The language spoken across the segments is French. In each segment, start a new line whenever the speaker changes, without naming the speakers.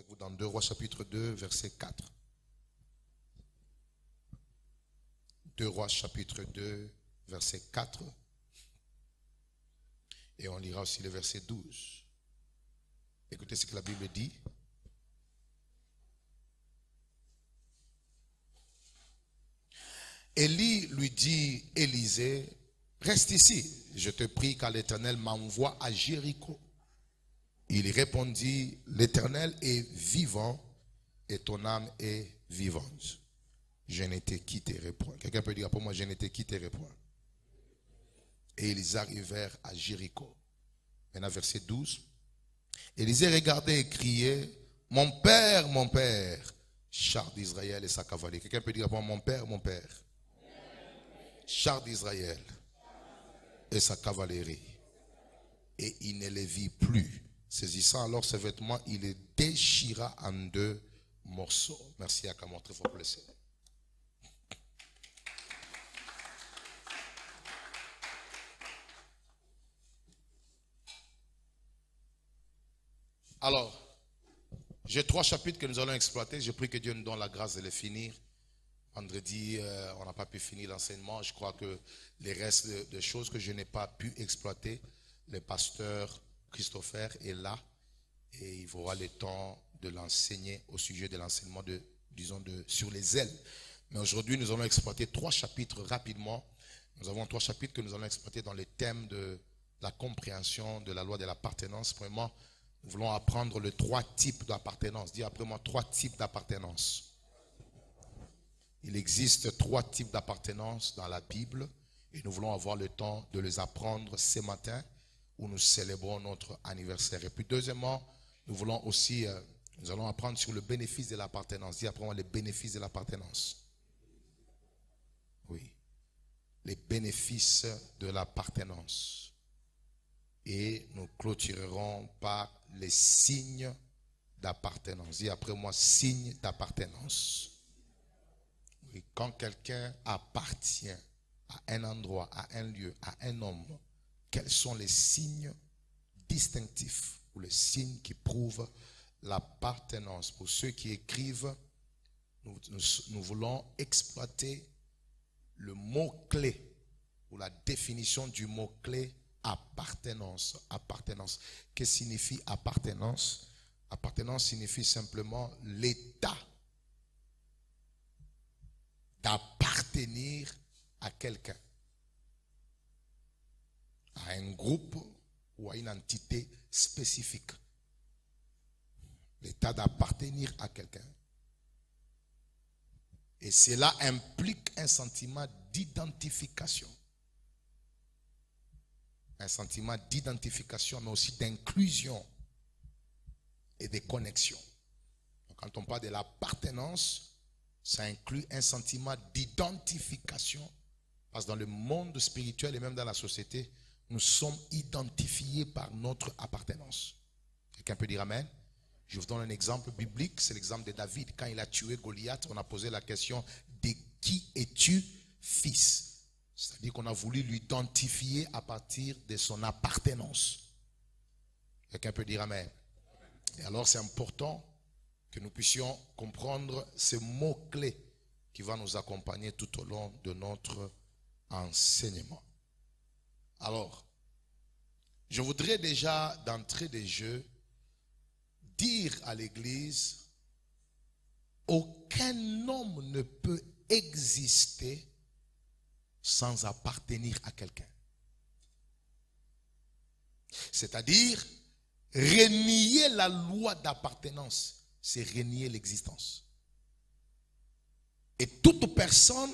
avec vous dans 2 Rois chapitre 2, verset 4. 2 Rois chapitre 2, verset 4. Et on lira aussi le verset 12. Écoutez ce que la Bible dit. Élie lui dit, Élisée, reste ici, je te prie car l'Éternel m'envoie à Jéricho. Il répondit, l'Éternel est vivant et ton âme est vivante. Je ne te quitterai point. Quelqu'un peut dire pour moi, je ne te quitterai point. Et ils arrivèrent à Jéricho. Maintenant, verset 12. Élisée regardait et criait, mon père, char d'Israël et sa cavalerie. Quelqu'un peut dire pour moi, mon père, char d'Israël et sa cavalerie. Et il ne les vit plus. Saisissant alors ses vêtements, il les déchira en 2 morceaux. Merci à Camon, très fort pour le Seigneur. Alors, j'ai 3 chapitres que nous allons exploiter. Je prie que Dieu nous donne la grâce de les finir. Vendredi, on n'a pas pu finir l'enseignement. Je crois que les restes de choses que je n'ai pas pu exploiter, le pasteur Christopher est là et il aura le temps de l'enseigner au sujet de l'enseignement sur les ailes. Mais aujourd'hui, nous allons exploiter 3 chapitres rapidement. Nous avons 3 chapitres que nous allons exploiter dans le thème de la compréhension de la loi de l'appartenance. Premièrement, nous voulons apprendre les 3 types d'appartenance. Dis après moi 3 types d'appartenance. Il existe 3 types d'appartenance dans la Bible et nous voulons avoir le temps de les apprendre ce matin où nous célébrons notre anniversaire. Et puis deuxièmement, nous allons apprendre sur le bénéfice de l'appartenance. Dis après moi les bénéfices de l'appartenance. Oui, les bénéfices de l'appartenance. Et nous clôturerons par les signes d'appartenance. Dis après moi, signes d'appartenance. Oui, quand quelqu'un appartient à un endroit, à un lieu, à un homme, quels sont les signes distinctifs ou les signes qui prouvent l'appartenance? Pour ceux qui écrivent, nous voulons exploiter le mot-clé ou la définition du mot-clé appartenance. Appartenance. Qu'est-ce que signifie appartenance? Appartenance signifie simplement l'état d'appartenir à quelqu'un, à un groupe ou à une entité spécifique. L'état d'appartenir à quelqu'un. Et cela implique un sentiment d'identification. Un sentiment d'identification, mais aussi d'inclusion et de connexion. Donc, quand on parle de l'appartenance, ça inclut un sentiment d'identification. Parce que dans le monde spirituel et même dans la société, nous sommes identifiés par notre appartenance. Quelqu'un peut dire amen? Je vous donne un exemple biblique, c'est l'exemple de David. Quand il a tué Goliath, on a posé la question, de qui es-tu fils? C'est-à-dire qu'on a voulu l'identifier à partir de son appartenance. Quelqu'un peut dire amen? Et alors c'est important que nous puissions comprendre ces mots-clés qui vont nous accompagner tout au long de notre enseignement. Alors, je voudrais déjà d'entrée de jeu dire à l'Église, aucun homme ne peut exister sans appartenir à quelqu'un. C'est-à-dire, renier la loi d'appartenance, c'est renier l'existence. Et toute personne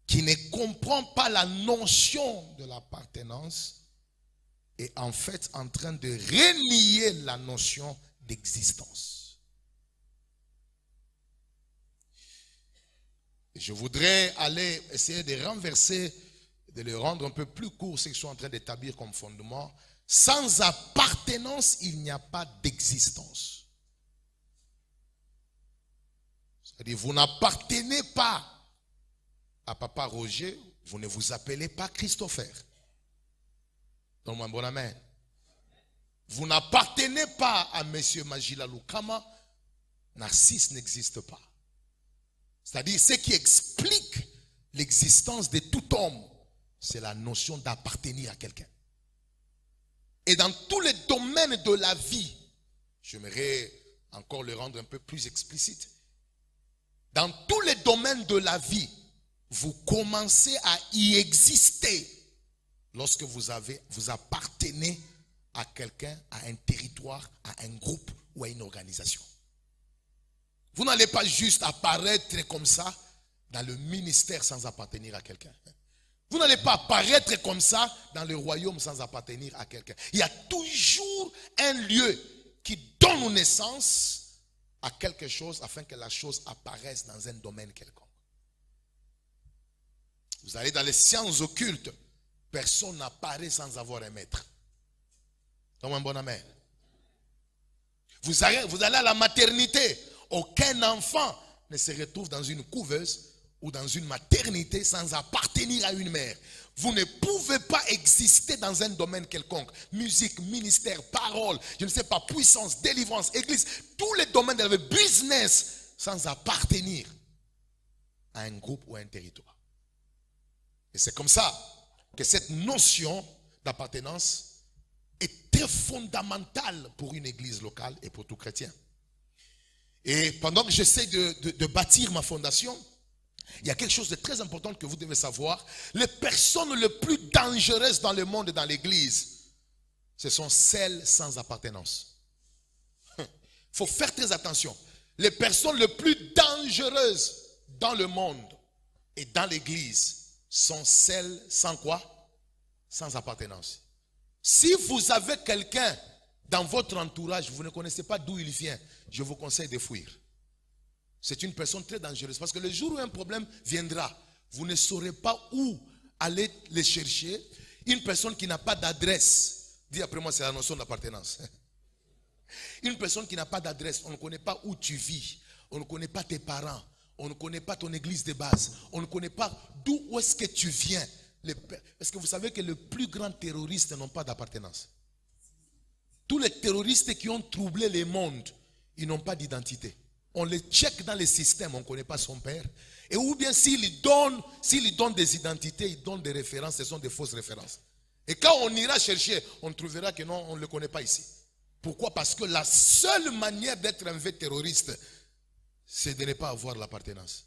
qui ne comprend pas la notion de l'appartenance est en fait en train de renier la notion d'existence. Je voudrais essayer de renverser, de le rendre un peu plus court, ce que je suis en train d'établir comme fondement. Sans appartenance, il n'y a pas d'existence. C'est-à-dire, vous n'appartenez pas à Papa Roger, vous ne vous appelez pas Christopher. Donne-moi un bon amen. vous n'appartenez pas à M. Magila Lukama, Narcisse n'existe pas. C'est-à-dire, ce qui explique l'existence de tout homme, c'est la notion d'appartenir à quelqu'un. Et dans tous les domaines de la vie, j'aimerais encore le rendre un peu plus explicite. Dans tous les domaines de la vie, vous commencez à y exister lorsque vous appartenez à quelqu'un, à un territoire, à un groupe ou à une organisation. Vous n'allez pas juste apparaître comme ça dans le ministère sans appartenir à quelqu'un. Vous n'allez pas apparaître comme ça dans le royaume sans appartenir à quelqu'un. Il y a toujours un lieu qui donne naissance à quelque chose afin que la chose apparaisse dans un domaine quelconque. Vous allez dans les sciences occultes, personne n'apparaît sans avoir un maître. Donc un bon amen. Vous allez à la maternité, aucun enfant ne se retrouve dans une couveuse ou dans une maternité sans appartenir à une mère. Vous ne pouvez pas exister dans un domaine quelconque. Musique, ministère, parole, je ne sais pas, puissance, délivrance, église, tous les domaines de la vie, business, sans appartenir à un groupe ou à un territoire. Et c'est comme ça que cette notion d'appartenance est très fondamentale pour une église locale et pour tout chrétien. Et pendant que j'essaie de bâtir ma fondation, il y a quelque chose de très important que vous devez savoir. Les personnes les plus dangereuses dans le monde et dans l'église, ce sont celles sans appartenance. Il faut faire très attention. Les personnes les plus dangereuses dans le monde et dans l'église sont celles sans quoi? Sans appartenance. Si vous avez quelqu'un dans votre entourage, vous ne connaissez pas d'où il vient, je vous conseille de fuir. C'est une personne très dangereuse parce que le jour où un problème viendra, vous ne saurez pas où aller le chercher. Une personne qui n'a pas d'adresse, dis après moi, c'est la notion d'appartenance. Une personne qui n'a pas d'adresse, on ne connaît pas où tu vis, on ne connaît pas tes parents, on ne connaît pas ton église de base, on ne connaît pas d'où est-ce que tu viens. Est-ce que vous savez que les plus grands terroristes n'ont pas d'appartenance? Tous les terroristes qui ont troublé le monde, ils n'ont pas d'identité. On les check dans les systèmes, on ne connaît pas son père. Et ou bien s'il donne des identités, il donne des références, ce sont des fausses références. Et quand on ira chercher, on trouvera que non, on ne le connaît pas ici. Pourquoi? Parce que la seule manière d'être un vrai terroriste, c'est de ne pas avoir l'appartenance.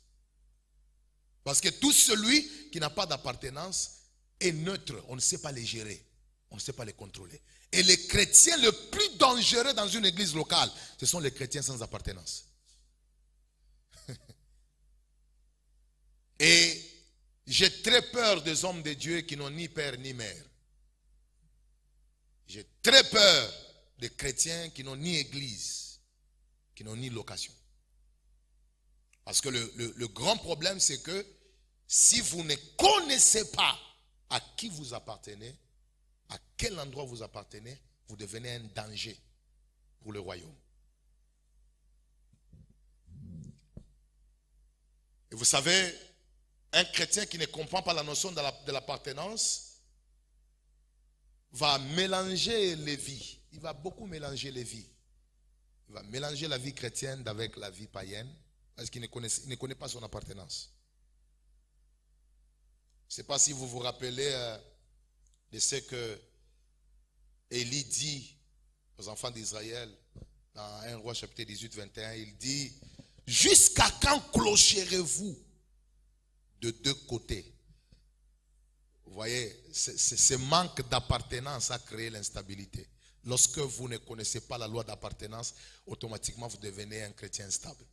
Parce que tout celui qui n'a pas d'appartenance est neutre, on ne sait pas les gérer, on ne sait pas les contrôler. Et les chrétiens les plus dangereux dans une église locale, ce sont les chrétiens sans appartenance. Et j'ai très peur des hommes de Dieu qui n'ont ni père ni mère. J'ai très peur des chrétiens qui n'ont ni église, qui n'ont ni location. Parce que le grand problème, c'est que si vous ne connaissez pas à qui vous appartenez, à quel endroit vous appartenez, vous devenez un danger pour le royaume. Et vous savez, un chrétien qui ne comprend pas la notion de l'appartenance va mélanger les vies. Il va beaucoup mélanger les vies. Il va mélanger la vie chrétienne avec la vie païenne parce qu'il ne connaît pas son appartenance. Je ne sais pas si vous vous rappelez de ce que Élie dit aux enfants d'Israël dans 1 Roi chapitre 18, 21. Il dit: jusqu'à quand clocherez-vous de deux côtés? Vous voyez, ce manque d'appartenance a créé l'instabilité. Lorsque vous ne connaissez pas la loi d'appartenance, automatiquement vous devenez un chrétien instable.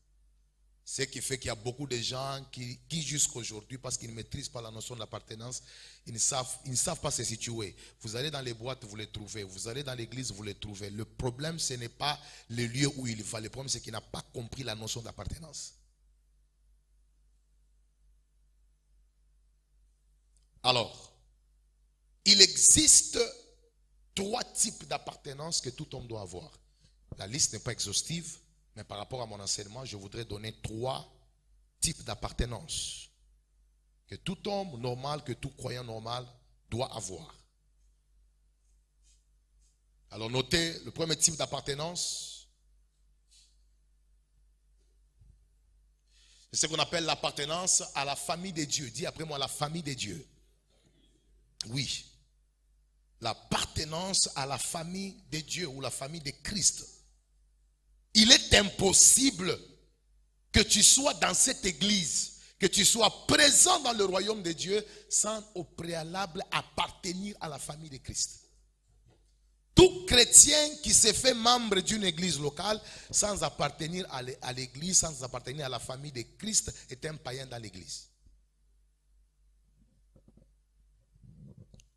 Ce qui fait qu'il y a beaucoup de gens qui jusqu'à aujourd'hui, parce qu'ils ne maîtrisent pas la notion d'appartenance, ils ne savent pas se situer. Vous allez dans les boîtes, vous les trouvez. Vous allez dans l'église, vous les trouvez. Le problème, ce n'est pas le lieu où il va. Le problème, c'est qu'il n'a pas compris la notion d'appartenance. Alors, il existe 3 types d'appartenance que tout homme doit avoir. La liste n'est pas exhaustive, mais par rapport à mon enseignement, je voudrais donner 3 types d'appartenance que tout homme normal, que tout croyant normal doit avoir. Alors notez le premier type d'appartenance. C'est ce qu'on appelle l'appartenance à la famille de Dieu. Dis après moi, la famille de Dieu. Oui. L'appartenance à la famille de Dieu ou la famille de Christ. Il est impossible que tu sois dans cette église, que tu sois présent dans le royaume de Dieu sans au préalable appartenir à la famille de Christ. Tout chrétien qui se fait membre d'une église locale sans appartenir à l'église, sans appartenir à la famille de Christ est un païen dans l'église.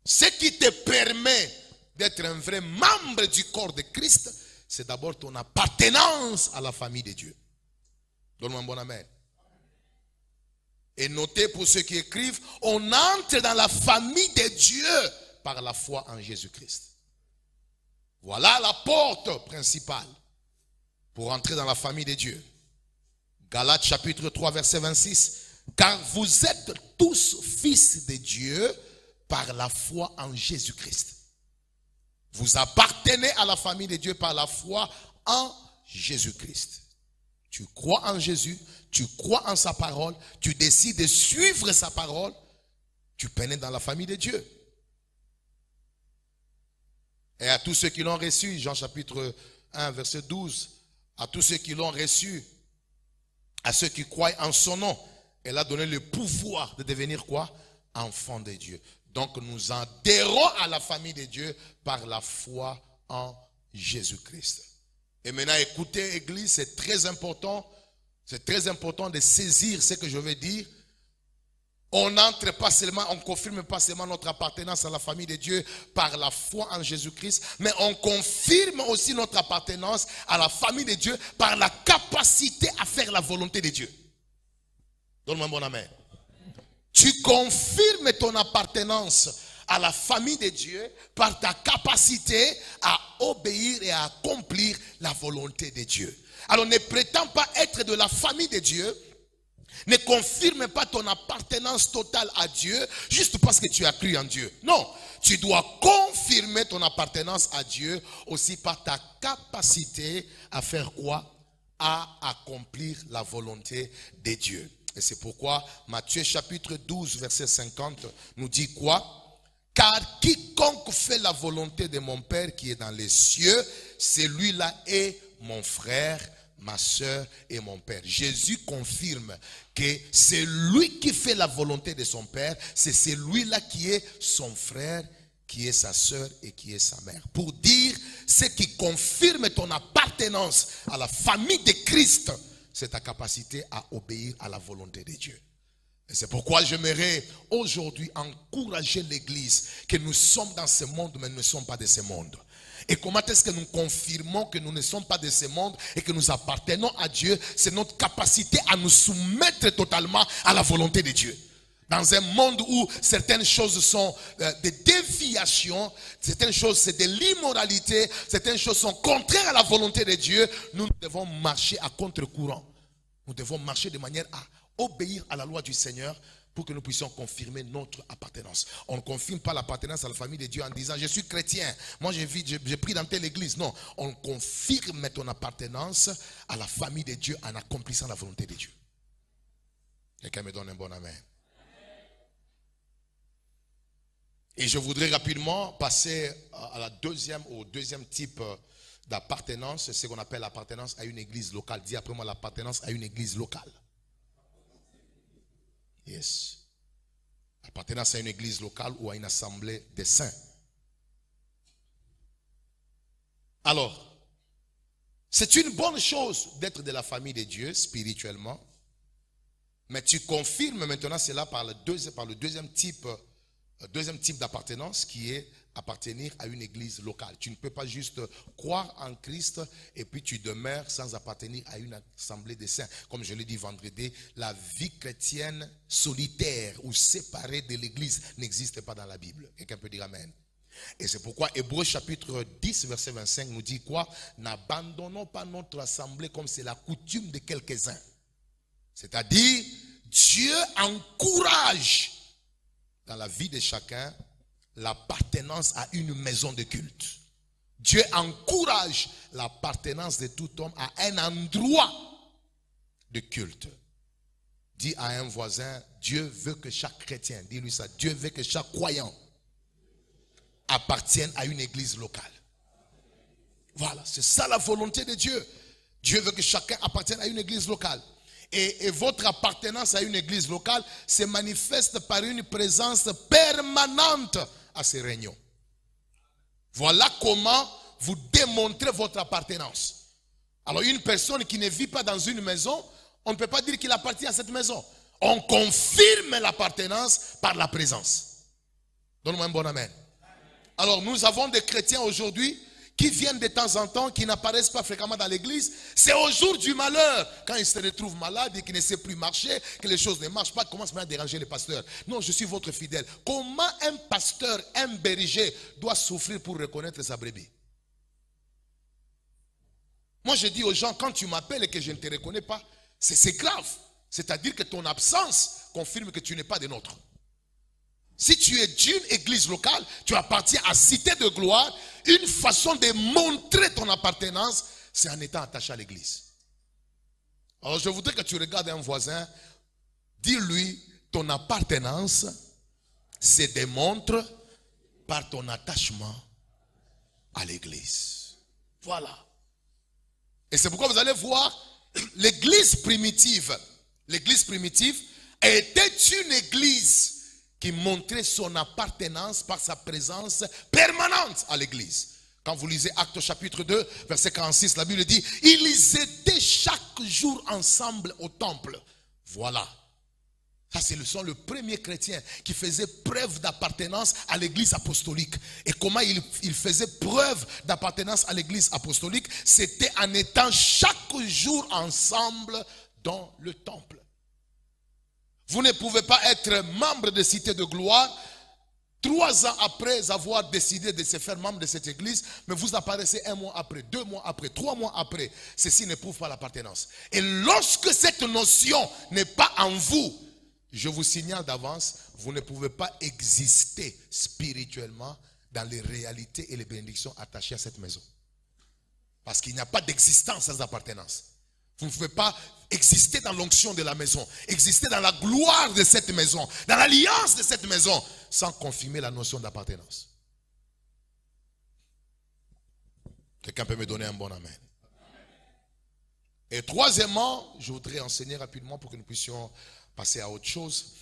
Ce qui te permet d'être un vrai membre du corps de Christ, c'est d'abord ton appartenance à la famille de Dieu. Donne-moi un bon amen. Et notez pour ceux qui écrivent, on entre dans la famille de Dieu par la foi en Jésus-Christ. Voilà la porte principale pour entrer dans la famille de Dieu. Galates chapitre 3 verset 26. Car vous êtes tous fils de Dieu par la foi en Jésus-Christ. Vous appartenez à la famille de Dieu par la foi en Jésus-Christ. Tu crois en Jésus, tu crois en sa parole, tu décides de suivre sa parole, tu pénètres dans la famille de Dieu. Et à tous ceux qui l'ont reçu, Jean chapitre 1 verset 12, à tous ceux qui l'ont reçu, à ceux qui croient en son nom, elle a donné le pouvoir de devenir quoi? Enfants de Dieu. Donc nous adhérons à la famille de Dieu par la foi en Jésus-Christ. Et maintenant écoutez Église, c'est très important de saisir ce que je veux dire. On n'entre pas seulement, on ne confirme pas seulement notre appartenance à la famille de Dieu par la foi en Jésus-Christ, mais on confirme aussi notre appartenance à la famille de Dieu par la capacité à faire la volonté de Dieu. Donne-moi un bon amen. Tu confirmes ton appartenance à la famille de Dieu par ta capacité à obéir et à accomplir la volonté de Dieu. Alors ne prétends pas être de la famille de Dieu. Ne confirme pas ton appartenance totale à Dieu juste parce que tu as cru en Dieu. Non, tu dois confirmer ton appartenance à Dieu aussi par ta capacité à faire quoi? À accomplir la volonté de Dieu. Et c'est pourquoi Matthieu chapitre 12 verset 50 nous dit quoi? Car quiconque fait la volonté de mon Père qui est dans les cieux, celui-là est mon frère, ma soeur et mon père. Jésus confirme que c'est lui qui fait la volonté de son Père, c'est celui-là qui est son frère, qui est sa soeur et qui est sa mère. Pour dire ce qui confirme ton appartenance à la famille de Christ, c'est ta capacité à obéir à la volonté de Dieu. Et c'est pourquoi j'aimerais aujourd'hui encourager l'Église que nous sommes dans ce monde mais nous ne sommes pas de ce monde. Et comment est-ce que nous confirmons que nous ne sommes pas de ce monde et que nous appartenons à Dieu? C'est notre capacité à nous soumettre totalement à la volonté de Dieu. Dans un monde où certaines choses sont des déviations, certaines choses c'est de l'immoralité, certaines choses sont contraires à la volonté de Dieu, nous devons marcher à contre-courant. Nous devons marcher de manière à obéir à la loi du Seigneur pour que nous puissions confirmer notre appartenance. On ne confirme pas l'appartenance à la famille de Dieu en disant je suis chrétien, moi j'ai pris dans telle église. Non, on confirme ton appartenance à la famille de Dieu en accomplissant la volonté de Dieu. Quelqu'un me donne un bon amen. Et je voudrais rapidement passer au deuxième type d'appartenance, c'est ce qu'on appelle l'appartenance à une église locale. Dis après moi l'appartenance à une église locale. Yes. Appartenance à une église locale ou à une assemblée des saints. Alors, c'est une bonne chose d'être de la famille de Dieu spirituellement, mais tu confirmes maintenant cela par le deuxième type d'appartenance qui est appartenir à une église locale. Tu ne peux pas juste croire en Christ et puis tu demeures sans appartenir à une assemblée des saints. Comme je l'ai dit vendredi, la vie chrétienne solitaire ou séparée de l'église n'existe pas dans la Bible. Quelqu'un peut dire amen. Et c'est pourquoi Hébreux chapitre 10 verset 25 nous dit quoi? N'abandonnons pas notre assemblée comme c'est la coutume de quelques-uns. C'est-à-dire, Dieu encourage dans la vie de chacun l'appartenance à une maison de culte. Dieu encourage l'appartenance de tout homme à un endroit de culte. Dis à un voisin, Dieu veut que chaque chrétien, dis-lui ça, Dieu veut que chaque croyant appartienne à une église locale. Voilà, c'est ça la volonté de Dieu. Dieu veut que chacun appartienne à une église locale. Et votre appartenance à une église locale se manifeste par une présence permanente à ces réunions. Voilà comment vous démontrez votre appartenance. Alors une personne qui ne vit pas dans une maison, on ne peut pas dire qu'il appartient à cette maison. On confirme l'appartenance par la présence. Donne-moi un bon amen. Alors nous avons des chrétiens aujourd'hui qui viennent de temps en temps, qui n'apparaissent pas fréquemment dans l'église. C'est au jour du malheur, quand ils se retrouvent malades et qu'ils ne savent plus marcher, que les choses ne marchent pas, commencent à déranger les pasteurs. Non, je suis votre fidèle. Comment un pasteur, un berger doit souffrir pour reconnaître sa brebis? Moi je dis aux gens, quand tu m'appelles et que je ne te reconnais pas, c'est grave. C'est-à-dire que ton absence confirme que tu n'es pas des nôtres. Si tu es d'une église locale, tu appartiens à Cité de Gloire, une façon de montrer ton appartenance, c'est en étant attaché à l'église. Alors je voudrais que tu regardes un voisin, dis-lui, ton appartenance se démontre par ton attachement à l'église. Voilà. Et c'est pourquoi vous allez voir, l'église primitive était une église qui montrait son appartenance par sa présence permanente à l'église. Quand vous lisez Actes chapitre 2, verset 46, la Bible dit, ils étaient chaque jour ensemble au temple. Voilà. Ça, ce sont le premier chrétien qui faisait preuve d'appartenance à l'église apostolique. Et comment il faisait preuve d'appartenance à l'église apostolique? C'était en étant chaque jour ensemble dans le temple. Vous ne pouvez pas être membre de Cité de Gloire 3 ans après avoir décidé de se faire membre de cette église, mais vous apparaissez 1 mois après, 2 mois après, 3 mois après. Ceci ne prouve pas l'appartenance. Et lorsque cette notion n'est pas en vous, je vous signale d'avance, vous ne pouvez pas exister spirituellement dans les réalités et les bénédictions attachées à cette maison. Parce qu'il n'y a pas d'existence sans appartenance. Vous ne pouvez pas exister dans l'onction de la maison, exister dans la gloire de cette maison, dans l'alliance de cette maison, sans confirmer la notion d'appartenance. Quelqu'un peut me donner un bon amen. Et troisièmement, je voudrais enseigner rapidement pour que nous puissions passer à autre chose.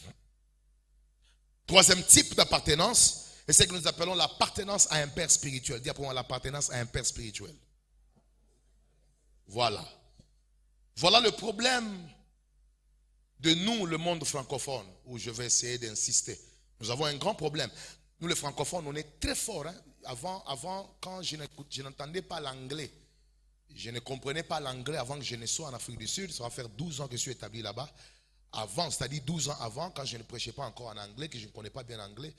Troisième type d'appartenance, c'est ce que nous appelons l'appartenance à un père spirituel. Dis après moi, l'appartenance à un père spirituel. Voilà. Voilà le problème de nous, le monde francophone, où je vais essayer d'insister. Nous avons un grand problème. Nous, les francophones, on est très forts. Hein? Avant, quand je n'entendais pas l'anglais, je ne comprenais pas l'anglais avant que je ne sois en Afrique du Sud. Ça va faire 12 ans que je suis établi là-bas. Avant, c'est-à-dire 12 ans avant, quand je ne prêchais pas encore en anglais, que je ne connais pas bien l'anglais,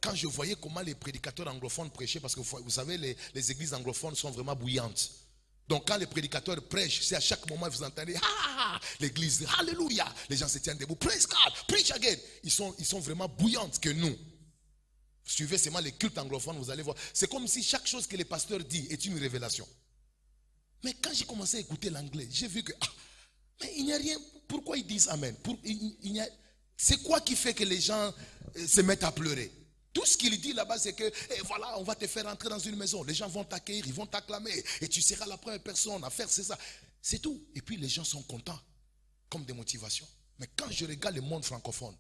quand je voyais comment les prédicateurs anglophones prêchaient, parce que vous savez, les églises anglophones sont vraiment bouillantes. Donc quand les prédicateurs prêchent, c'est à chaque moment vous entendez l'église, alléluia, les gens se tiennent debout, praise God, preach again. Ils sont vraiment bouillantes que nous. Suivez seulement les cultes anglophones, vous allez voir. C'est comme si chaque chose que les pasteurs disent est une révélation. Mais quand j'ai commencé à écouter l'anglais, j'ai vu que mais il n'y a rien. Pourquoi ils disent amen? C'est quoi qui fait que les gens se mettent à pleurer? Tout ce qu'il dit là-bas, c'est que voilà, on va te faire entrer dans une maison. Les gens vont t'accueillir, ils vont t'acclamer. Et tu seras la première personne à faire ça. C'est tout. Et puis les gens sont contents, comme des motivations. Mais quand je regarde le monde francophone,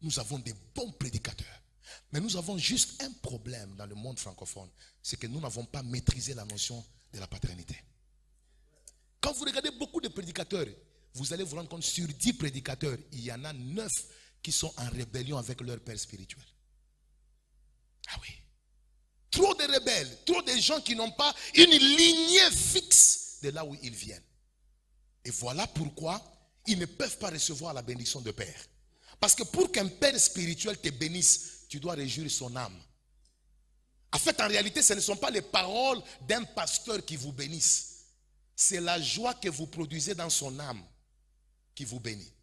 nous avons des bons prédicateurs. Mais nous avons juste un problème dans le monde francophone. C'est que nous n'avons pas maîtrisé la notion de la paternité. Quand vous regardez beaucoup de prédicateurs, vous allez vous rendre compte, sur 10 prédicateurs, il y en a 9 qui sont en rébellion avec leur père spirituel. Ah oui. Trop de rebelles, trop de gens qui n'ont pas une lignée fixe de là où ils viennent. Et voilà pourquoi ils ne peuvent pas recevoir la bénédiction de père. Parce que pour qu'un père spirituel te bénisse, tu dois réjouir son âme. En fait, en réalité, ce ne sont pas les paroles d'un pasteur qui vous bénissent. C'est la joie que vous produisez dans son âme qui vous bénit.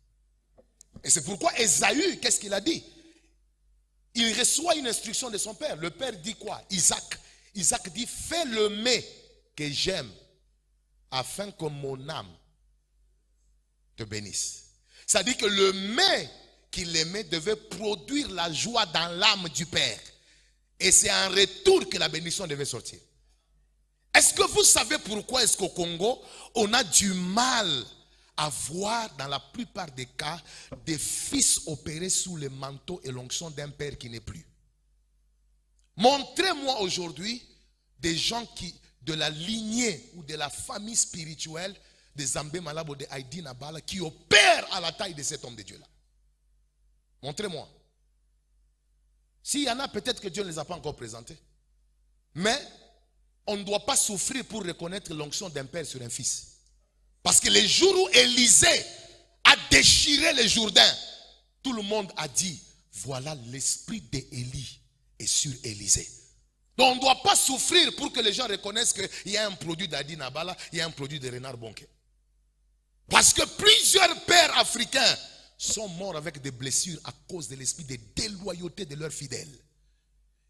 Et c'est pourquoi Ésaü, qu'est-ce qu'il a dit? Il reçoit une instruction de son père. Le père dit quoi? Isaac. Isaac dit, fais le mets que j'aime, afin que mon âme te bénisse. Ça dit que le mets qu'il aimait devait produire la joie dans l'âme du Père. Et c'est en retour que la bénédiction devait sortir. Est-ce que vous savez pourquoi est-ce qu'au Congo, on a du mal à voir dans la plupart des cas des fils opérés sous le manteau et l'onction d'un père qui n'est plus? Montrez-moi aujourd'hui des gens qui, de la lignée ou de la famille spirituelle des Zambé Malabo, de Haïdi Nabala, qui opèrent à la taille de cet homme de Dieu-là. Montrez-moi. S'il y en a, peut-être que Dieu ne les a pas encore présentés. Mais on ne doit pas souffrir pour reconnaître l'onction d'un père sur un fils. Parce que les jours où Élisée a déchiré le Jourdain, tout le monde a dit, voilà l'esprit d'Élie est sur Élisée. Donc on ne doit pas souffrir pour que les gens reconnaissent qu'il y a un produit d'Adi Nabala, il y a un produit de Renard Bonke. Parce que plusieurs pères africains sont morts avec des blessures à cause de l'esprit de déloyauté de leurs fidèles.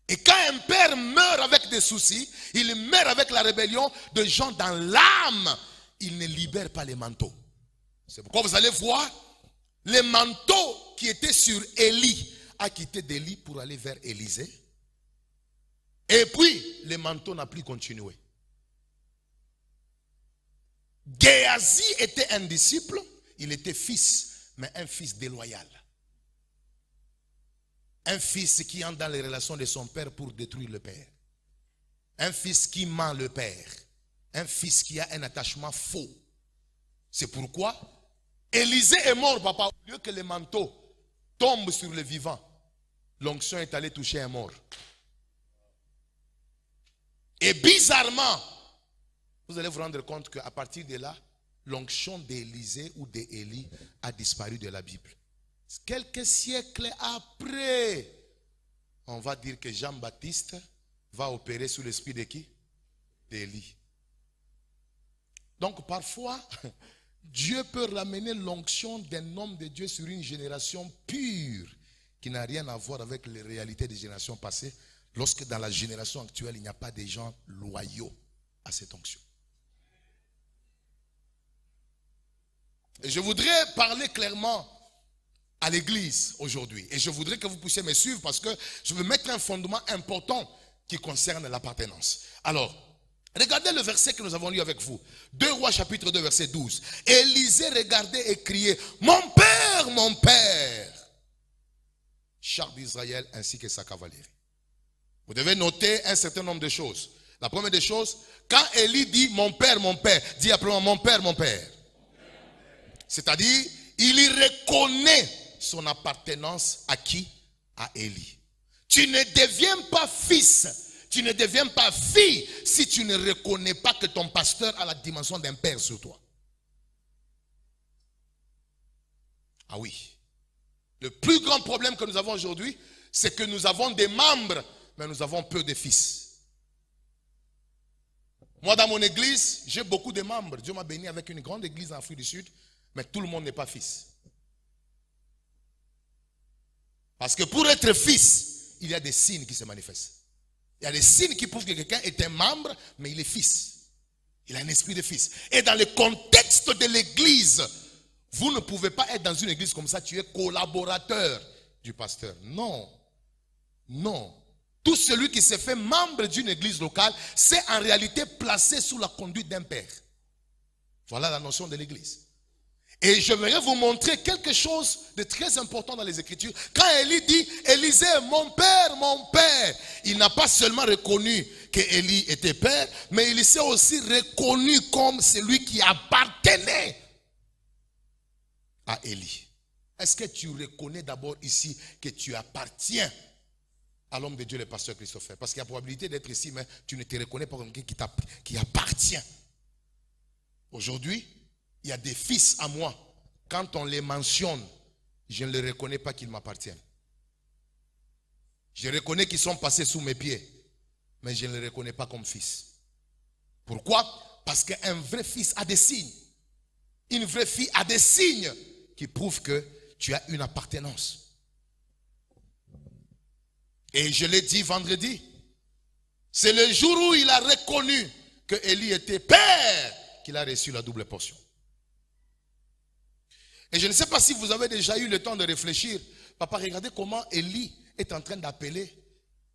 Et quand un père meurt avec des soucis, il meurt avec la rébellion de gens dans l'âme, il ne libère pas les manteaux. C'est pourquoi vous allez voir, les manteaux qui étaient sur Élie a quitté d'Élie pour aller vers Élisée. Et puis, le manteau n'a plus continué. Géasi était un disciple, il était fils, mais un fils déloyal. Un fils qui entre dans les relations de son père pour détruire le père. Un fils qui ment le père. Un fils qui a un attachement faux. C'est pourquoi Élisée est mort, papa. Au lieu que le manteau tombe sur le vivant, l'onction est allée toucher un mort. Et bizarrement, vous allez vous rendre compte qu'à partir de là, l'onction d'Élisée ou d'Élie a disparu de la Bible. Quelques siècles après, on va dire que Jean-Baptiste va opérer sous l'esprit de qui? D'Élie. Donc parfois, Dieu peut ramener l'onction d'un homme de Dieu sur une génération pure qui n'a rien à voir avec les réalités des générations passées, lorsque dans la génération actuelle, il n'y a pas de gens loyaux à cette onction. Et je voudrais parler clairement à l'église aujourd'hui. Et je voudrais que vous puissiez me suivre parce que je veux mettre un fondement important qui concerne l'appartenance. Alors, regardez le verset que nous avons lu avec vous. 2 Rois chapitre 2 verset 12. Élisée regardait et criait, mon père, char d'Israël ainsi que sa cavalerie. Vous devez noter un certain nombre de choses. La première des choses, quand Élie dit mon père, dit après mon père. C'est-à-dire, il y reconnaît son appartenance à qui? À Élie. Tu ne deviens pas fils, tu ne deviens pas fille si tu ne reconnais pas que ton pasteur a la dimension d'un père sur toi. Ah oui. Le plus grand problème que nous avons aujourd'hui, c'est que nous avons des membres, mais nous avons peu de fils. Moi, dans mon église, j'ai beaucoup de membres. Dieu m'a béni avec une grande église en Afrique du Sud, mais tout le monde n'est pas fils. Parce que pour être fils, il y a des signes qui se manifestent. Il y a des signes qui prouvent que quelqu'un est un membre, mais il est fils. Il a un esprit de fils. Et dans le contexte de l'église, vous ne pouvez pas être dans une église comme ça, tu es collaborateur du pasteur. Non. Non. Tout celui qui se fait membre d'une église locale, c'est en réalité placé sous la conduite d'un père. Voilà la notion de l'église. Et je voudrais vous montrer quelque chose de très important dans les Écritures. Quand Élie dit, Élisée, mon père, il n'a pas seulement reconnu que Élie était père, mais il s'est aussi reconnu comme celui qui appartenait à Élie. Est-ce que tu reconnais d'abord ici que tu appartiens à l'homme de Dieu, le pasteur Christopher? Parce qu'il y a probabilité d'être ici, mais tu ne te reconnais pas comme quelqu'un qui appartient. Aujourd'hui, il y a des fils à moi. Quand on les mentionne, je ne les reconnais pas qu'ils m'appartiennent. Je reconnais qu'ils sont passés sous mes pieds, mais je ne les reconnais pas comme fils. Pourquoi? Parce qu'un vrai fils a des signes. Une vraie fille a des signes qui prouvent que tu as une appartenance. Et je l'ai dit vendredi, C'est le jour où il a reconnu que Élie était père qu'il a reçu la double portion. Et je ne sais pas si vous avez déjà eu le temps de réfléchir. Papa, regardez comment Élie est en train d'appeler,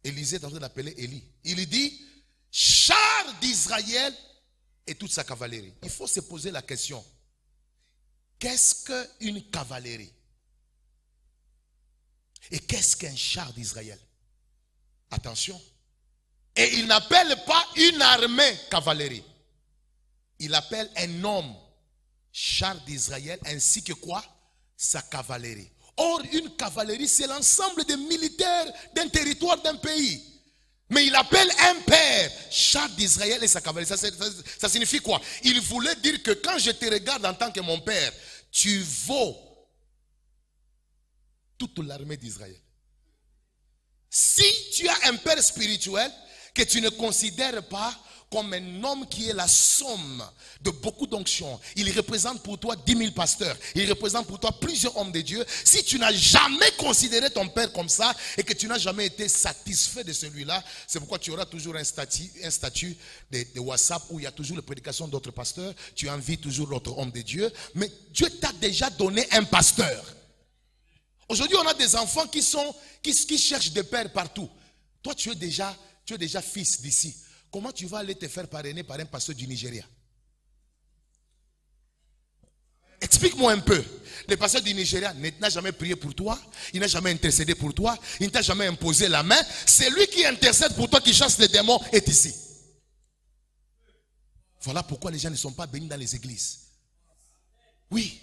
Élisée est en train d'appeler Élie. Il dit, char d'Israël et toute sa cavalerie. Il faut se poser la question, qu'est-ce qu'une cavalerie? Et qu'est-ce qu'un char d'Israël? Attention. Et il n'appelle pas une armée cavalerie. Il appelle un homme char d'Israël ainsi que quoi? Sa cavalerie. Or, une cavalerie, c'est l'ensemble des militaires d'un territoire, d'un pays. Mais il appelle un père char d'Israël et sa cavalerie. Ça signifie quoi? Il voulait dire que quand je te regarde en tant que mon père, tu vaux toute l'armée d'Israël. Si tu as un père spirituel que tu ne considères pas comme un homme qui est la somme de beaucoup d'onctions, il représente pour toi 10 000 pasteurs, il représente pour toi plusieurs hommes de Dieu. Si tu n'as jamais considéré ton père comme ça et que tu n'as jamais été satisfait de celui-là, c'est pourquoi tu auras toujours un statut de WhatsApp où il y a toujours les prédications d'autres pasteurs, tu invites toujours l'autre homme de Dieu, mais Dieu t'a déjà donné un pasteur. Aujourd'hui, on a des enfants qui cherchent des pères partout. Toi, tu es déjà fils d'ici. Comment tu vas aller te faire parrainer par un pasteur du Nigeria? Explique-moi un peu. Le pasteur du Nigeria n'a jamais prié pour toi. Il n'a jamais intercédé pour toi. Il ne t'a jamais imposé la main. C'est lui qui intercède pour toi, qui chasse les démons, est ici. Voilà pourquoi les gens ne sont pas bénis dans les églises. Oui.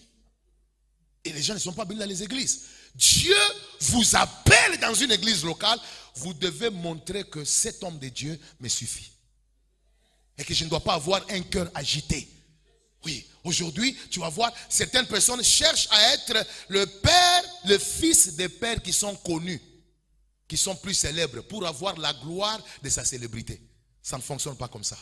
Et les gens ne sont pas bénis dans les églises. Dieu vous appelle dans une église locale. Vous devez montrer que cet homme de Dieu me suffit. Et que je ne dois pas avoir un cœur agité. Oui, aujourd'hui, tu vas voir, certaines personnes cherchent à être le père, le fils des pères qui sont connus, qui sont plus célèbres, pour avoir la gloire de sa célébrité. Ça ne fonctionne pas comme ça.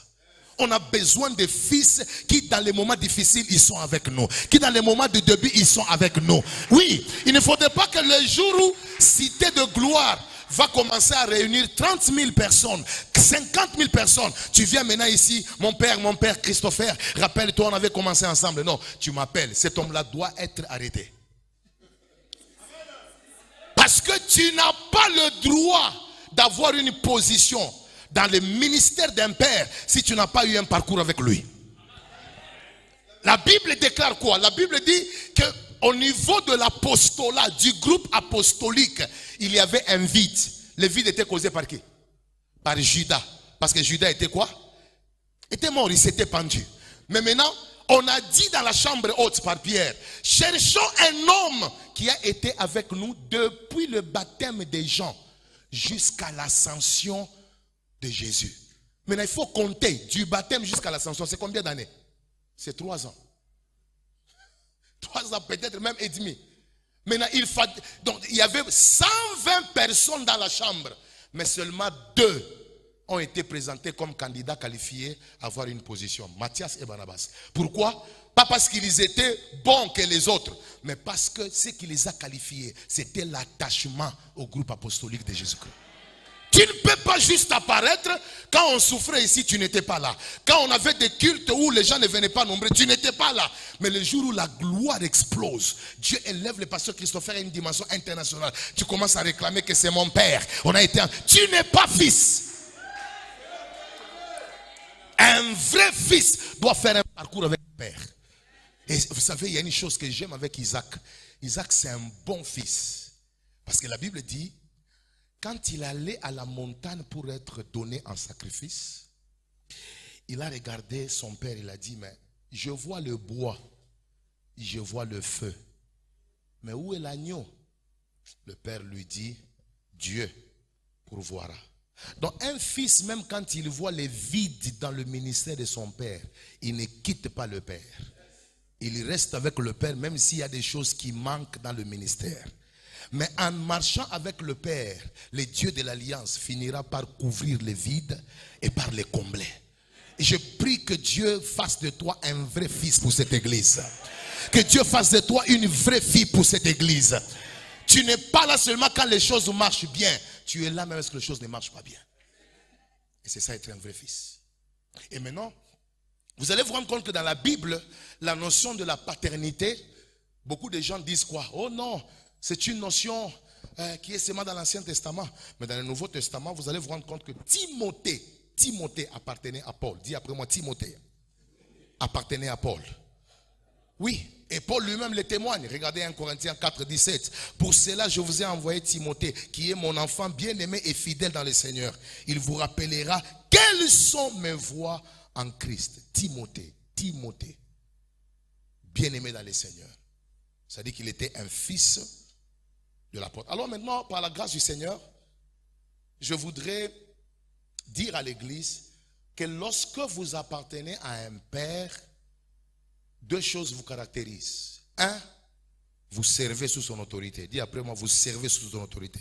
On a besoin de fils qui, dans les moments difficiles, ils sont avec nous. Qui, dans les moments de début, ils sont avec nous. Oui, il ne faudrait pas que le jour où Cité de Gloire va commencer à réunir 30 000 personnes, 50 000 personnes. Tu viens maintenant ici, mon père Christopher, rappelle-toi, on avait commencé ensemble. Non, tu m'appelles. Cet homme-là doit être arrêté. Parce que tu n'as pas le droit d'avoir une position dans le ministère d'un père si tu n'as pas eu un parcours avec lui. La Bible déclare quoi? La Bible dit qu'au niveau de l'apostolat, du groupe apostolique, il y avait un vide. Le vide était causé par qui? Par Judas. Parce que Judas était quoi? Était mort, il s'était pendu. Mais maintenant, on a dit dans la chambre haute par Pierre, cherchons un homme qui a été avec nous depuis le baptême des Jean jusqu'à l'ascension de Jésus. Maintenant, il faut compter du baptême jusqu'à l'ascension. C'est combien d'années? C'est 3 ans. 3 ans, peut-être même et demi. Maintenant, donc, il y avait 120 personnes dans la chambre, mais seulement 2 ont été présentés comme candidats qualifiés à avoir une position. Matthias et Barnabas. Pourquoi? Pas parce qu'ils étaient bons que les autres, mais parce que ce qui les a qualifiés, c'était l'attachement au groupe apostolique de Jésus-Christ. Tu ne peux pas juste apparaître. Quand on souffrait ici, tu n'étais pas là. Quand on avait des cultes où les gens ne venaient pas nombreux, tu n'étais pas là. Mais le jour où la gloire explose, Dieu élève le pasteur Christopher à une dimension internationale. Tu commences à réclamer que c'est mon père. Tu n'es pas fils. Un vrai fils doit faire un parcours avec le père. Et vous savez, il y a une chose que j'aime avec Isaac. Isaac, c'est un bon fils. Parce que la Bible dit, quand il allait à la montagne pour être donné en sacrifice, il a regardé son père, il a dit, mais je vois le bois, je vois le feu, mais où est l'agneau? Le père lui dit, Dieu pourvoira. Donc un fils, même quand il voit les vides dans le ministère de son père, il ne quitte pas le père. Il reste avec le père même s'il y a des choses qui manquent dans le ministère. Mais en marchant avec le Père, le Dieu de l'Alliance finira par couvrir les vides et par les combler. Et je prie que Dieu fasse de toi un vrai fils pour cette église. Que Dieu fasse de toi une vraie fille pour cette église. Tu n'es pas là seulement quand les choses marchent bien. Tu es là même lorsque les choses ne marchent pas bien. Et c'est ça être un vrai fils. Et maintenant, vous allez vous rendre compte que dans la Bible, la notion de la paternité, beaucoup de gens disent quoi? Oh non, c'est une notion qui est seulement dans l'Ancien Testament. Mais dans le Nouveau Testament, vous allez vous rendre compte que Timothée appartenait à Paul. Dis après moi, Timothée appartenait à Paul. Oui, et Paul lui-même le témoigne. Regardez 1 Corinthiens 4, 17. Pour cela, je vous ai envoyé Timothée, qui est mon enfant bien-aimé et fidèle dans le Seigneur. Il vous rappellera quelles sont mes voies en Christ. Timothée, bien-aimé dans le Seigneur. Ça dit qu'il était un fils de l'apôtre. Alors maintenant, par la grâce du Seigneur, je voudrais dire à l'église que lorsque vous appartenez à un père, deux choses vous caractérisent. Un, vous servez sous son autorité. Dis après moi, vous servez sous son autorité.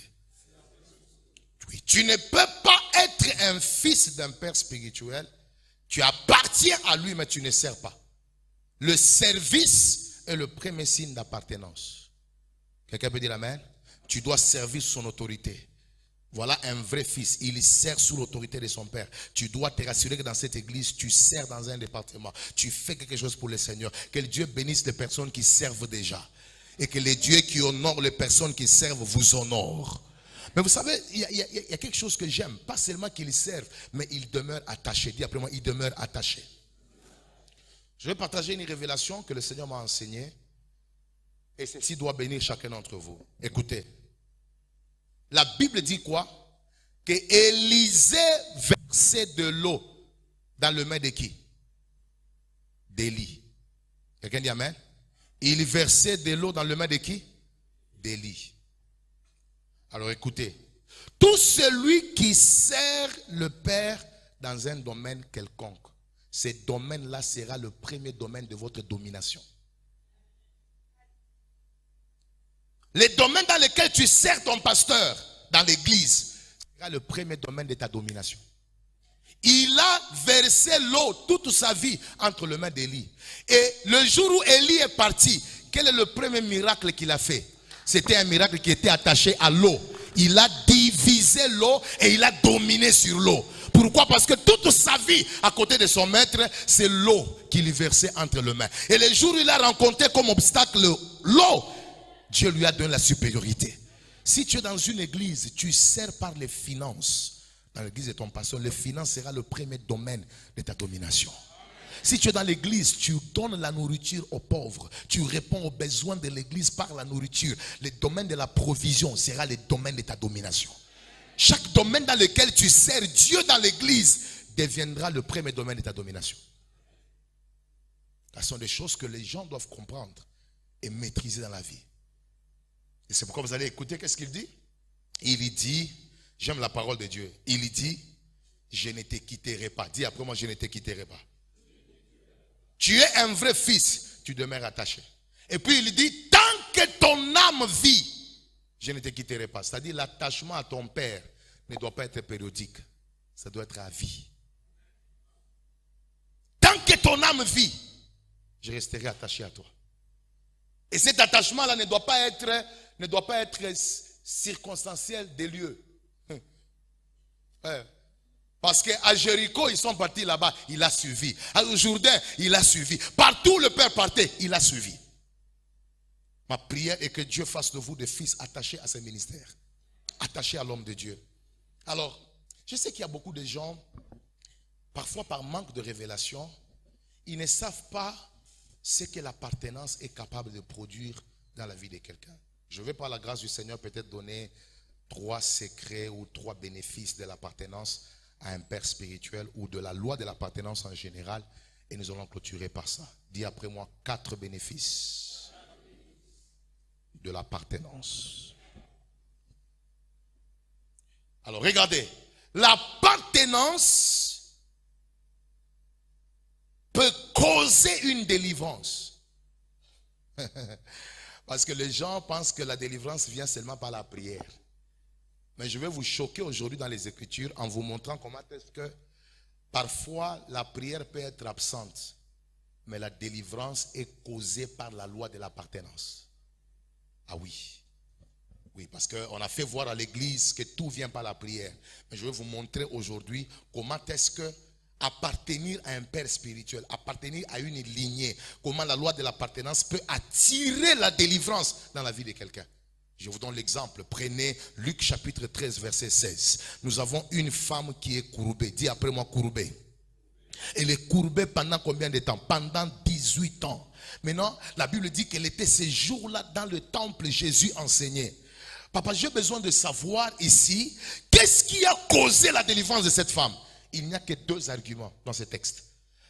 Oui, tu ne peux pas être un fils d'un père spirituel. Tu appartiens à lui, mais tu ne sers pas. Le service est le premier signe d'appartenance. Quelqu'un peut dire amen? Tu dois servir sous son autorité. Voilà un vrai fils. Il sert sous l'autorité de son père. Tu dois te rassurer que dans cette église, tu sers dans un département. Tu fais quelque chose pour le Seigneur. Que Dieu bénisse les personnes qui servent déjà. Et que les dieux qui honorent les personnes qui servent vous honorent. Mais vous savez, il y a quelque chose que j'aime. Pas seulement qu'ils servent, mais ils demeurent attachés. Dis après moi, ils demeurent attachés. Je vais partager une révélation que le Seigneur m'a enseignée. Et ceci doit bénir chacun d'entre vous. Écoutez. La Bible dit quoi? Que Élisée versait de l'eau dans le main de qui? D'Élie. Quelqu'un dit amen? Il versait de l'eau dans le main de qui? D'Élie. Alors écoutez. Tout celui qui sert le Père dans un domaine quelconque, ce domaine-là sera le premier domaine de votre domination. Les domaines dans lesquels tu sers ton pasteur dans l'église sera le premier domaine de ta domination. Il a versé l'eau toute sa vie entre les mains d'Élie. Et le jour où Élie est parti, quel est le premier miracle qu'il a fait? C'était un miracle qui était attaché à l'eau. Il a divisé l'eau et il a dominé sur l'eau. Pourquoi? Parce que toute sa vie, à côté de son maître, c'est l'eau qu'il versait entre les mains. Et le jour où il a rencontré comme obstacle l'eau, Dieu lui a donné la supériorité. Si tu es dans une église, tu sers par les finances. Dans l'église de ton pasteur, les finances sera le premier domaine de ta domination. Si tu es dans l'église, tu donnes la nourriture aux pauvres. Tu réponds aux besoins de l'église par la nourriture. Le domaine de la provision sera le domaine de ta domination. Chaque domaine dans lequel tu sers Dieu dans l'église deviendra le premier domaine de ta domination. Ce sont des choses que les gens doivent comprendre et maîtriser dans la vie. Et c'est pourquoi vous allez écouter qu'est-ce qu'il dit. Il dit, j'aime la parole de Dieu. Il dit, je ne te quitterai pas. Dis après moi, je ne te quitterai pas. Tu es un vrai fils, tu demeures attaché. Et puis il dit, tant que ton âme vit, je ne te quitterai pas. C'est-à-dire l'attachement à ton père ne doit pas être périodique. Ça doit être à vie. Tant que ton âme vit, je resterai attaché à toi. Et cet attachement-là ne doit pas être circonstanciel des lieux. Parce qu'à Jéricho, ils sont partis là-bas, il a suivi. Au Jourdain, il a suivi. Partout où le Père partait, il a suivi. Ma prière est que Dieu fasse de vous des fils attachés à ses ministères. Attachés à l'homme de Dieu. Alors, je sais qu'il y a beaucoup de gens, parfois par manque de révélation, ils ne savent pas ce que l'appartenance est capable de produire dans la vie de quelqu'un. Je vais par la grâce du Seigneur peut-être donner 3 secrets ou 3 bénéfices de l'appartenance à un père spirituel ou de la loi de l'appartenance en général et nous allons clôturer par ça. Dis après moi 4 bénéfices de l'appartenance. Alors regardez, l'appartenance peut causer une délivrance. Parce que les gens pensent que la délivrance vient seulement par la prière. Mais je vais vous choquer aujourd'hui dans les Écritures en vous montrant comment est-ce que parfois la prière peut être absente. Mais la délivrance est causée par la loi de l'appartenance. Ah oui. Oui, parce qu'on a fait voir à l'église que tout vient par la prière. Mais je vais vous montrer aujourd'hui comment est-ce que appartenir à un père spirituel, appartenir à une lignée, comment la loi de l'appartenance peut attirer la délivrance dans la vie de quelqu'un. Je vous donne l'exemple. Prenez Luc chapitre 13 verset 16. Nous avons une femme qui est courbée. Dis après moi courbée. Elle est courbée pendant combien de temps? Pendant 18 ans. Maintenant, la Bible dit qu'elle était ces jours-là dans le temple, Jésus enseignait. Papa, j'ai besoin de savoir ici, qu'est-ce qui a causé la délivrance de cette femme? Il n'y a que deux arguments dans ce texte.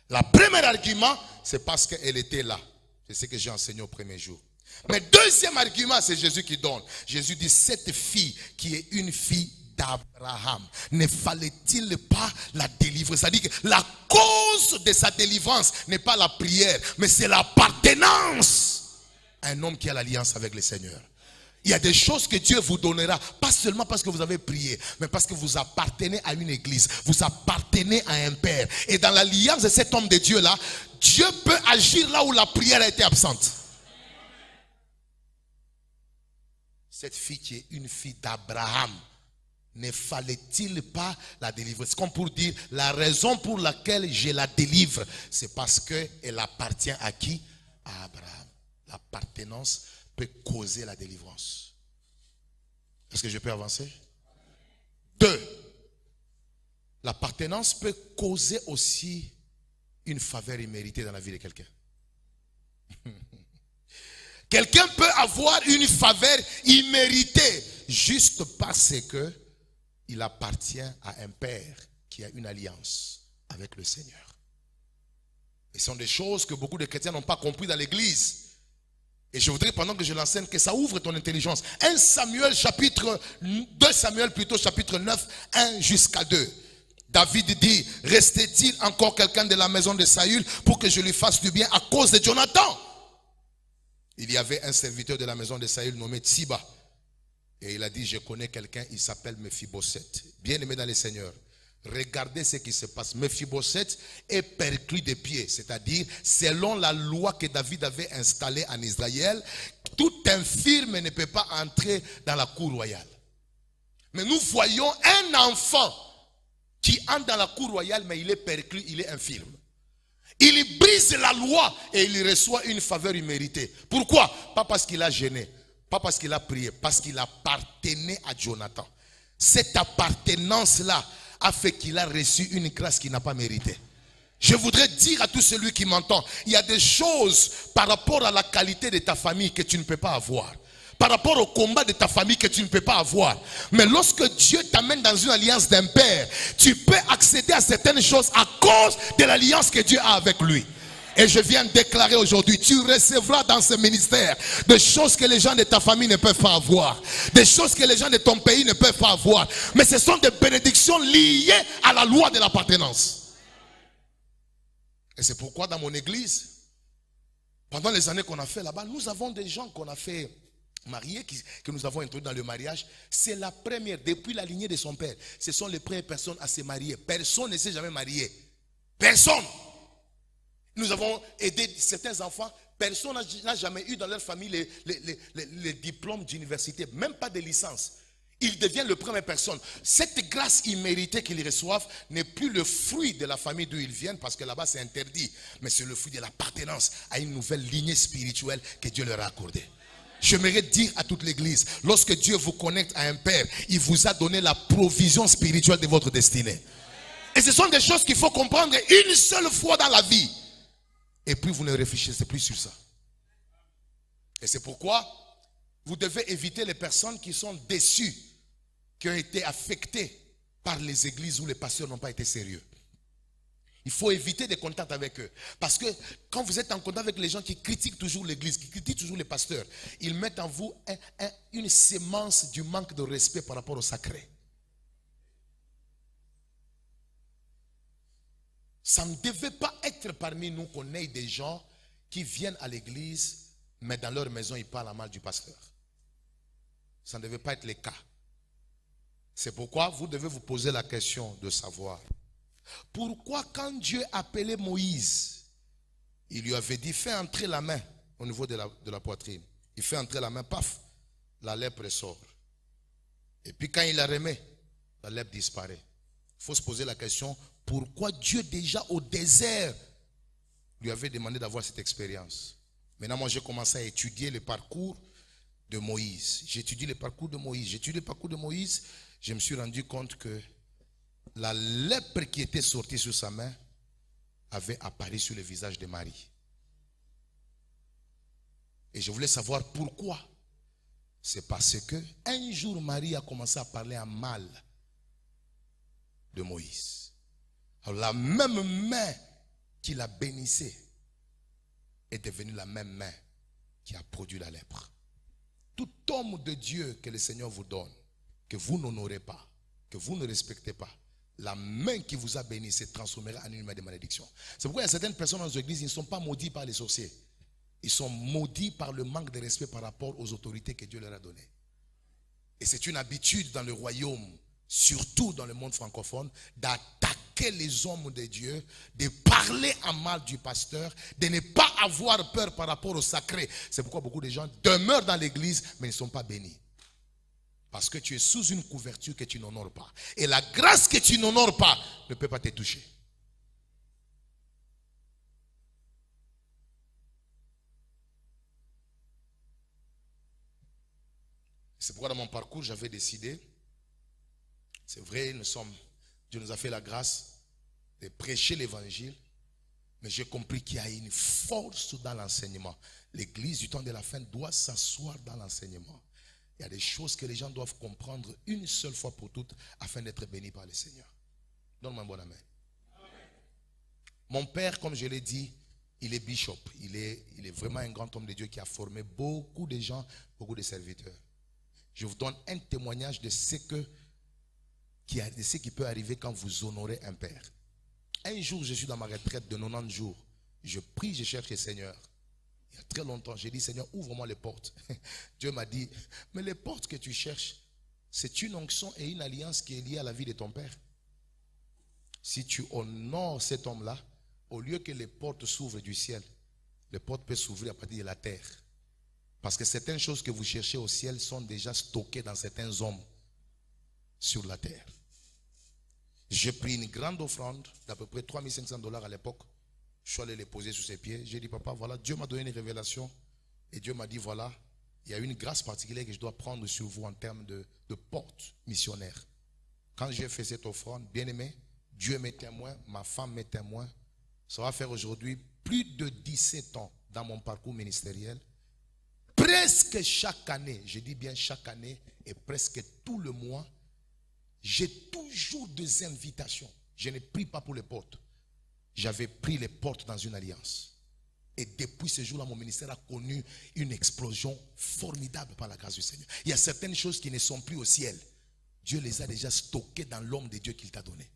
Le premier argument, c'est parce qu'elle était là. C'est ce que j'ai enseigné au premier jour. Mais deuxième argument, c'est Jésus qui donne. Jésus dit, cette fille qui est une fille d'Abraham, ne fallait-il pas la délivrer? C'est-à-dire que la cause de sa délivrance n'est pas la prière, mais c'est l'appartenance à un homme qui a l'alliance avec le Seigneur. Il y a des choses que Dieu vous donnera, pas seulement parce que vous avez prié, mais parce que vous appartenez à une église, vous appartenez à un père. Et dans l'alliance de cet homme de Dieu-là, Dieu peut agir là où la prière a été absente. Cette fille qui est une fille d'Abraham, ne fallait-il pas la délivrer? C'est comme pour dire, la raison pour laquelle je la délivre, c'est parce qu'elle appartient à qui? À Abraham. L'appartenance peut causer la délivrance. Est-ce que je peux avancer? 2. L'appartenance peut causer aussi une faveur imméritée dans la vie de quelqu'un. Quelqu'un peut avoir une faveur imméritée juste parce que il appartient à un père qui a une alliance avec le Seigneur. Et ce sont des choses que beaucoup de chrétiens n'ont pas compris dans l'église. Et je voudrais, pendant que je l'enseigne, que ça ouvre ton intelligence. 2 Samuel chapitre 9, 1 jusqu'à 2. David dit, restait-il encore quelqu'un de la maison de Saül pour que je lui fasse du bien à cause de Jonathan? Il y avait un serviteur de la maison de Saül nommé Tsiba. Et il a dit, je connais quelqu'un, il s'appelle Mephibosheth. Bien-aimé dans le Seigneur, regardez ce qui se passe. Mephibosheth est perclus des pieds. C'est-à-dire, selon la loi que David avait installée en Israël, tout infirme ne peut pas entrer dans la cour royale. Mais nous voyons un enfant qui entre dans la cour royale, mais il est perclus, il est infirme. Il brise la loi et il reçoit une faveur imméritée. Pourquoi? Pas parce qu'il a gêné, pas parce qu'il a prié, parce qu'il appartenait à Jonathan. Cette appartenance-là a fait qu'il a reçu une grâce qu'il n'a pas méritée. Je voudrais dire à tout celui qui m'entend, il y a des choses par rapport à la qualité de ta famille que tu ne peux pas avoir. Par rapport au combat de ta famille que tu ne peux pas avoir. Mais lorsque Dieu t'amène dans une alliance d'un père, tu peux accéder à certaines choses à cause de l'alliance que Dieu a avec lui. Et je viens de déclarer aujourd'hui, tu recevras dans ce ministère des choses que les gens de ta famille ne peuvent pas avoir. Des choses que les gens de ton pays ne peuvent pas avoir. Mais ce sont des bénédictions liées à la loi de l'appartenance. Et c'est pourquoi dans mon église, pendant les années qu'on a fait là-bas, nous avons des gens qu'on a fait mariés, que nous avons introduits dans le mariage. C'est la première, depuis la lignée de son père, ce sont les premières personnes à se marier. Personne ne s'est jamais marié. Personne. Nous avons aidé certains enfants. Personne n'a jamais eu dans leur famille les diplômes d'université, même pas de licence. Ils deviennent les premières personnes. Cette grâce imméritée qu'ils reçoivent n'est plus le fruit de la famille d'où ils viennent, parce que là-bas c'est interdit. Mais c'est le fruit de l'appartenance à une nouvelle lignée spirituelle que Dieu leur a accordée. J'aimerais dire à toute l'église, lorsque Dieu vous connecte à un père, il vous a donné la provision spirituelle de votre destinée. Et ce sont des choses qu'il faut comprendre une seule fois dans la vie. Et puis vous ne réfléchissez plus sur ça. Et c'est pourquoi vous devez éviter les personnes qui sont déçues, qui ont été affectées par les églises où les pasteurs n'ont pas été sérieux. Il faut éviter des contacts avec eux. Parce que quand vous êtes en contact avec les gens qui critiquent toujours l'église, qui critiquent toujours les pasteurs, ils mettent en vous une sémence du manque de respect par rapport au sacré. Ça ne devait pas être parmi nous qu'on ait des gens qui viennent à l'église, mais dans leur maison, ils parlent mal du pasteur. Ça ne devait pas être le cas. C'est pourquoi vous devez vous poser la question de savoir pourquoi quand Dieu appelait Moïse, il lui avait dit fais entrer la main au niveau de la poitrine. Il fait entrer la main, paf, la lèpre sort. Et puis quand il la remet, la lèpre disparaît. Il faut se poser la question, pourquoi Dieu déjà au désert lui avait demandé d'avoir cette expérience? Maintenant, moi, j'ai commencé à étudier le parcours de Moïse. J'étudie le parcours de Moïse. J'étudie le parcours de Moïse. Je me suis rendu compte que la lèpre qui était sortie sur sa main avait apparu sur le visage de Marie. Et je voulais savoir pourquoi. C'est parce que un jour, Marie a commencé à parler en mal de Moïse. Alors la même main qui la bénissait est devenue la même main qui a produit la lèpre. Tout homme de Dieu que le Seigneur vous donne, que vous n'honorez pas, que vous ne respectez pas, la main qui vous a béni se transformera en une main de malédiction. C'est pourquoi il y a certaines personnes dans les églises, ils ne sont pas maudits par les sorciers. Ils sont maudits par le manque de respect par rapport aux autorités que Dieu leur a données. Et c'est une habitude dans le royaume, surtout dans le monde francophone, d'attaquer les hommes de Dieu, de parler en mal du pasteur, de ne pas avoir peur par rapport au sacré. C'est pourquoi beaucoup de gens demeurent dans l'église, mais ne sont pas bénis. Parce que tu es sous une couverture que tu n'honores pas. Et la grâce que tu n'honores pas ne peut pas te toucher. C'est pourquoi dans mon parcours, j'avais décidé, c'est vrai, Dieu nous a fait la grâce de prêcher l'évangile, mais j'ai compris qu'il y a une force dans l'enseignement. L'église du temps de la fin doit s'asseoir dans l'enseignement. Il y a des choses que les gens doivent comprendre une seule fois pour toutes afin d'être bénis par le Seigneur. Donne-moi un bon amen. Mon père, comme je l'ai dit, il est bishop. Il est vraiment un grand homme de Dieu qui a formé beaucoup de gens, beaucoup de serviteurs. Je vous donne un témoignage de ce qui peut arriver quand vous honorez un père. Un jour, je suis dans ma retraite de 90 jours. Je prie, je cherche le Seigneur. Il y a très longtemps, j'ai dit, Seigneur, ouvre-moi les portes. Dieu m'a dit, mais les portes que tu cherches, c'est une onction et une alliance qui est liée à la vie de ton père. Si tu honores cet homme-là, au lieu que les portes s'ouvrent du ciel, les portes peuvent s'ouvrir à partir de la terre. Parce que certaines choses que vous cherchez au ciel sont déjà stockées dans certains hommes sur la terre. J'ai pris une grande offrande d'à peu près $3 500 à l'époque. Je suis allé les poser sur ses pieds. J'ai dit, papa, voilà, Dieu m'a donné une révélation. Et Dieu m'a dit, voilà, il y a une grâce particulière que je dois prendre sur vous en termes de porte missionnaire. Quand j'ai fait cette offrande, bien aimé, Dieu m'est témoin, ma femme m'est témoin. Ça va faire aujourd'hui plus de 17 ans dans mon parcours ministériel. Presque chaque année, je dis bien chaque année, et presque tout le mois, j'ai toujours des invitations. Je ne prie pas pour les portes. J'avais pris les portes dans une alliance. Et depuis ce jour-là, mon ministère a connu une explosion formidable par la grâce du Seigneur. Il y a certaines choses qui ne sont plus au ciel. Dieu les a déjà stockées dans l'homme de Dieu qu'il t'a donné.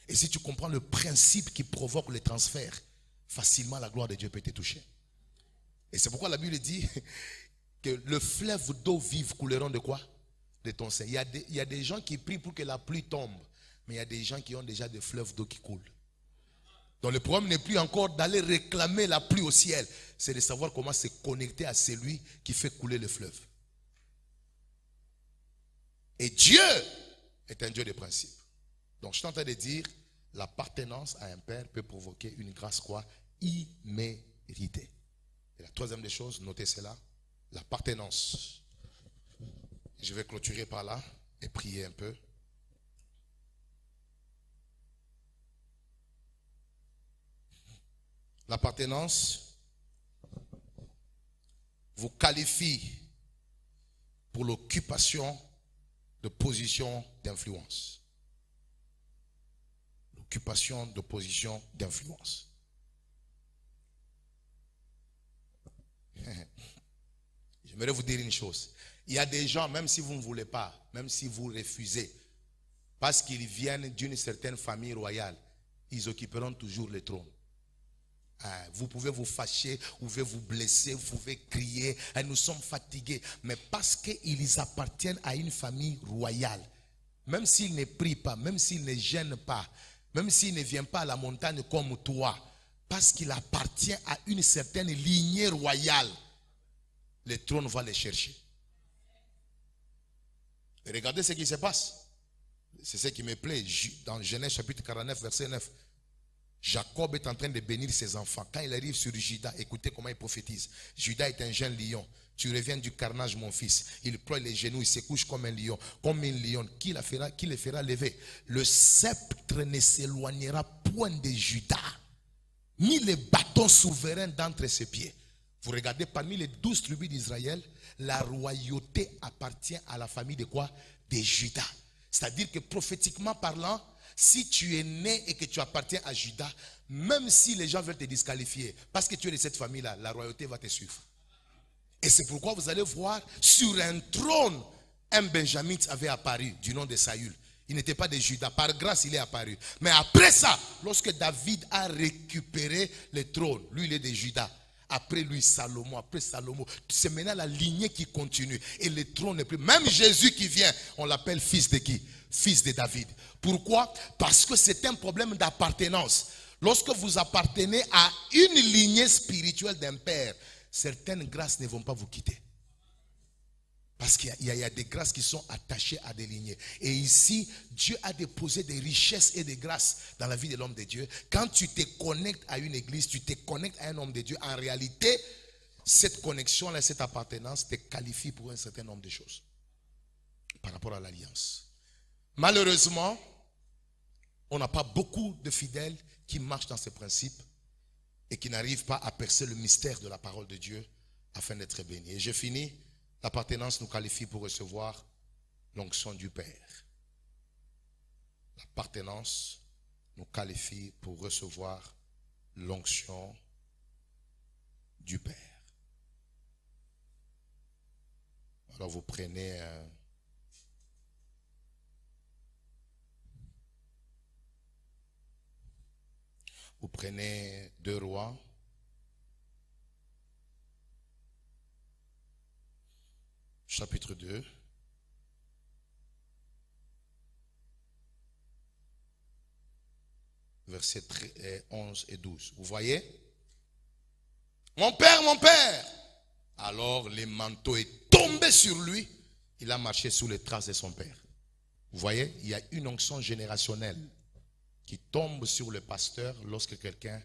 Et si tu comprends le principe qui provoque le transfert, facilement la gloire de Dieu peut te toucher. Et c'est pourquoi la Bible dit que le fleuve d'eau vive couleront de quoi? De ton sein. Il y a des gens qui prient pour que la pluie tombe. Mais il y a des gens qui ont déjà des fleuves d'eau qui coulent. Donc le problème n'est plus encore d'aller réclamer la pluie au ciel. C'est de savoir comment se connecter à celui qui fait couler le fleuve. Et Dieu est un Dieu de principe. Donc je suis en train de dire, l'appartenance à un père peut provoquer une grâce quoi? Imméritée. Et la troisième des choses, notez cela, l'appartenance. Je vais clôturer par là et prier un peu. L'appartenance vous qualifie pour l'occupation de positions d'influence. L'occupation de positions d'influence. J'aimerais vous dire une chose. Il y a des gens, même si vous ne voulez pas, même si vous refusez, parce qu'ils viennent d'une certaine famille royale, ils occuperont toujours le trône. Vous pouvez vous fâcher, vous pouvez vous blesser, vous pouvez crier, nous sommes fatigués. Mais parce qu'ils appartiennent à une famille royale, même s'ils ne prient pas, même s'ils ne gênent pas, même s'ils ne viennent pas à la montagne comme toi, parce qu'il appartient à une certaine lignée royale, le trône va les chercher. Et regardez ce qui se passe. C'est ce qui me plaît. Dans Genèse chapitre 49, verset 9. Jacob est en train de bénir ses enfants. Quand il arrive sur Judas, écoutez comment il prophétise. Judas est un jeune lion. Tu reviens du carnage, mon fils. Il ploie les genoux, il se couche comme un lion. Comme une lionne. Qui le fera lever? Le sceptre ne s'éloignera point de Judas, ni le bâton souverain d'entre ses pieds. Vous regardez, parmi les 12 tribus d'Israël, la royauté appartient à la famille de quoi? De Judas. C'est-à-dire que prophétiquement parlant, si tu es né et que tu appartiens à Judas, même si les gens veulent te disqualifier, parce que tu es de cette famille-là, la royauté va te suivre. Et c'est pourquoi vous allez voir, sur un trône, un Benjamin avait apparu du nom de Saül. Il n'était pas de Judas, par grâce il est apparu. Mais après ça, lorsque David a récupéré le trône, lui il est de Judas. Après lui Salomon, après Salomon, c'est maintenant la lignée qui continue. Et le trône n'est plus. Même Jésus qui vient, on l'appelle fils de qui? Fils de David. Pourquoi? Parce que c'est un problème d'appartenance. Lorsque vous appartenez à une lignée spirituelle d'un père, certaines grâces ne vont pas vous quitter. Parce qu'il y a des grâces qui sont attachées à des lignées. Et ici, Dieu a déposé des richesses et des grâces dans la vie de l'homme de Dieu. Quand tu te connectes à une église, tu te connectes à un homme de Dieu, en réalité, cette connexion-là, cette appartenance te qualifie pour un certain nombre de choses par rapport à l'alliance. Malheureusement, on n'a pas beaucoup de fidèles qui marchent dans ces principes et qui n'arrivent pas à percer le mystère de la parole de Dieu afin d'être bénis. Et je finis. L'appartenance nous qualifie pour recevoir l'onction du Père. L'appartenance nous qualifie pour recevoir l'onction du Père. Alors vous prenez Deux Rois. Chapitre 2. Versets 11 et 12. Vous voyez? Mon père, mon père. Alors le manteau est tombé sur lui. Il a marché sous les traces de son père. Vous voyez? Il y a une onction générationnelle qui tombe sur le pasteur lorsque quelqu'un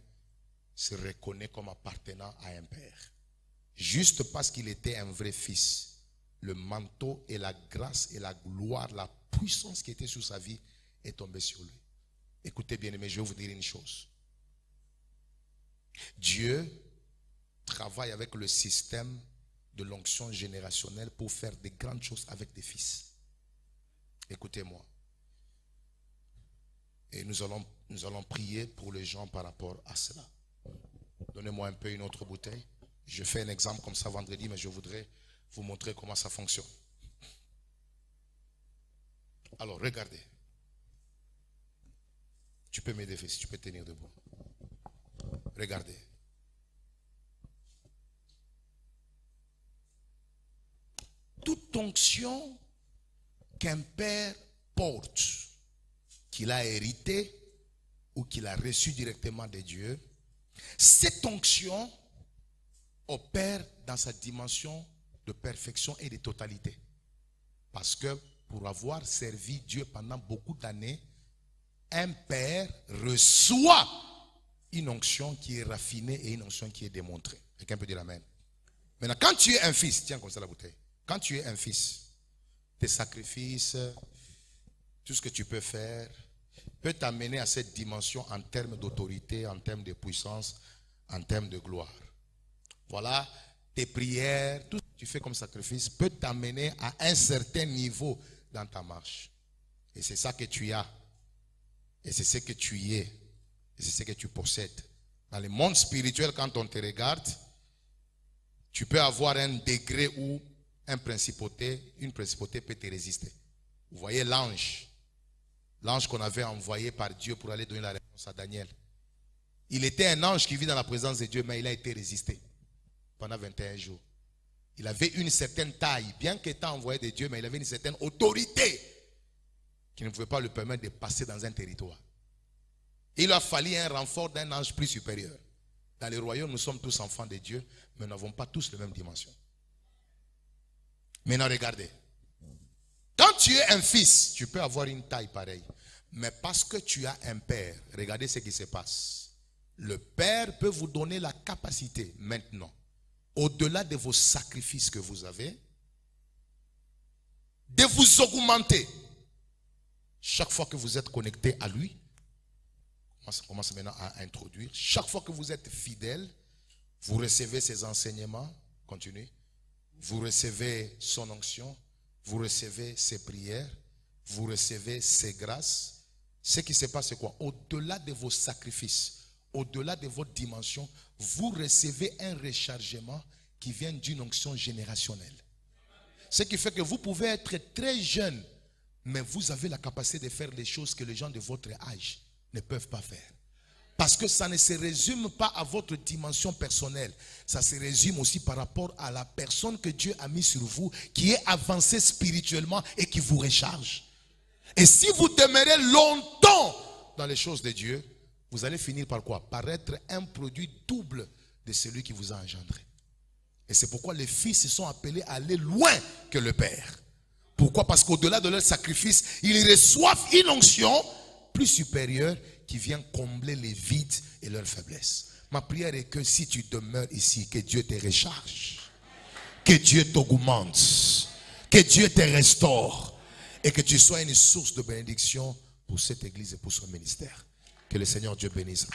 se reconnaît comme appartenant à un père. Juste parce qu'il était un vrai fils. Le manteau et la grâce et la gloire, la puissance qui était sur sa vie est tombée sur lui. Écoutez bien, mais je vais vous dire une chose. Dieu travaille avec le système de l'onction générationnelle pour faire de grandes choses avec des fils. Écoutez-moi. Et nous allons prier pour les gens par rapport à cela. Donnez-moi un peu une autre bouteille. Je fais un exemple comme ça vendredi, mais je voudrais vous montrer comment ça fonctionne. Alors, regardez. Tu peux m'aider, fils, tu peux tenir debout. Regardez. Toute onction qu'un père porte, qu'il a hérité ou qu'il a reçu directement de Dieu, cette onction opère dans sa dimension de perfection et de totalité. Parce que pour avoir servi Dieu pendant beaucoup d'années, un père reçoit une onction qui est raffinée et une onction qui est démontrée. Quelqu'un peut dire amen. Maintenant, quand tu es un fils, tiens comme ça la bouteille. Quand tu es un fils, tes sacrifices, tout ce que tu peux faire, peut t'amener à cette dimension en termes d'autorité, en termes de puissance, en termes de gloire. Voilà, tes prières, tout ce que tu fais comme sacrifice peut t'amener à un certain niveau dans ta marche. Et c'est ça que tu as. Et c'est ce que tu y es. Et c'est ce que tu possèdes. Dans le monde spirituel, quand on te regarde, tu peux avoir un degré où une principauté peut te résister. Vous voyez l'ange. L'ange qu'on avait envoyé par Dieu pour aller donner la réponse à Daniel. Il était un ange qui vit dans la présence de Dieu, mais il a été résisté pendant 21 jours. Il avait une certaine taille, bien qu'étant envoyé de Dieu, mais il avait une certaine autorité qui ne pouvait pas lui permettre de passer dans un territoire. Il a fallu un renfort d'un ange plus supérieur. Dans le royaume, nous sommes tous enfants de Dieu, mais nous n'avons pas tous la même dimension. Maintenant, regardez. Quand tu es un fils, tu peux avoir une taille pareille. Mais parce que tu as un père, regardez ce qui se passe. Le père peut vous donner la capacité maintenant, au-delà de vos sacrifices que vous avez, de vous augmenter. Chaque fois que vous êtes connecté à lui, on commence maintenant à introduire. Chaque fois que vous êtes fidèle, vous recevez ses enseignements. Continue. Vous recevez son onction. Vous recevez ses prières. Vous recevez ses grâces. Ce qui se passe, c'est quoi? Au-delà de vos sacrifices, au-delà de votre dimension, vous recevez un rechargement qui vient d'une onction générationnelle. Ce qui fait que vous pouvez être très jeune, mais vous avez la capacité de faire les choses que les gens de votre âge ne peuvent pas faire. Parce que ça ne se résume pas à votre dimension personnelle. Ça se résume aussi par rapport à la personne que Dieu a mis sur vous, qui est avancée spirituellement et qui vous recharge. Et si vous demeurez longtemps dans les choses de Dieu, vous allez finir par quoi? Par être un produit double de celui qui vous a engendré. Et c'est pourquoi les fils sont appelés à aller loin que le Père. Pourquoi? Parce qu'au-delà de leur sacrifice, ils reçoivent une onction plus supérieure qui vient combler les vides et leurs faiblesses. Ma prière est que si tu demeures ici, que Dieu te recharge, que Dieu t'augmente, que Dieu te restaure et que tu sois une source de bénédiction pour cette église et pour son ministère. Que le Seigneur Dieu bénisse.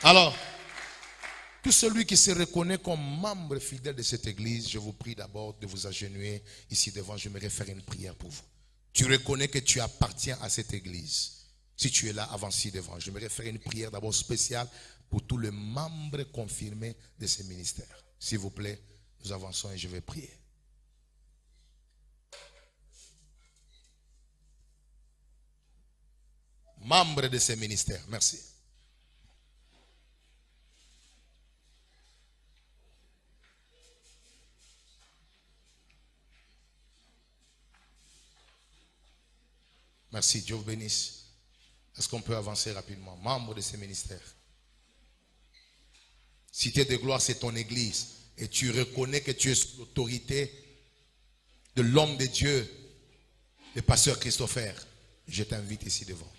Alors, tout celui qui se reconnaît comme membre fidèle de cette église, je vous prie d'abord de vous agenouiller ici devant. J'aimerais faire une prière pour vous. Tu reconnais que tu appartiens à cette église. Si tu es là, avance-y devant. J'aimerais faire une prière d'abord spéciale pour tous les membres confirmés de ce ministère. S'il vous plaît, nous avançons et je vais prier. Membres de ce ministère, merci. Merci, Dieu vous bénisse. Est-ce qu'on peut avancer rapidement? Membre de ce ministère. Cité de gloire, c'est ton église. Et tu reconnais que tu es sous l'autorité de l'homme de Dieu, le pasteur Christopher. Je t'invite ici devant.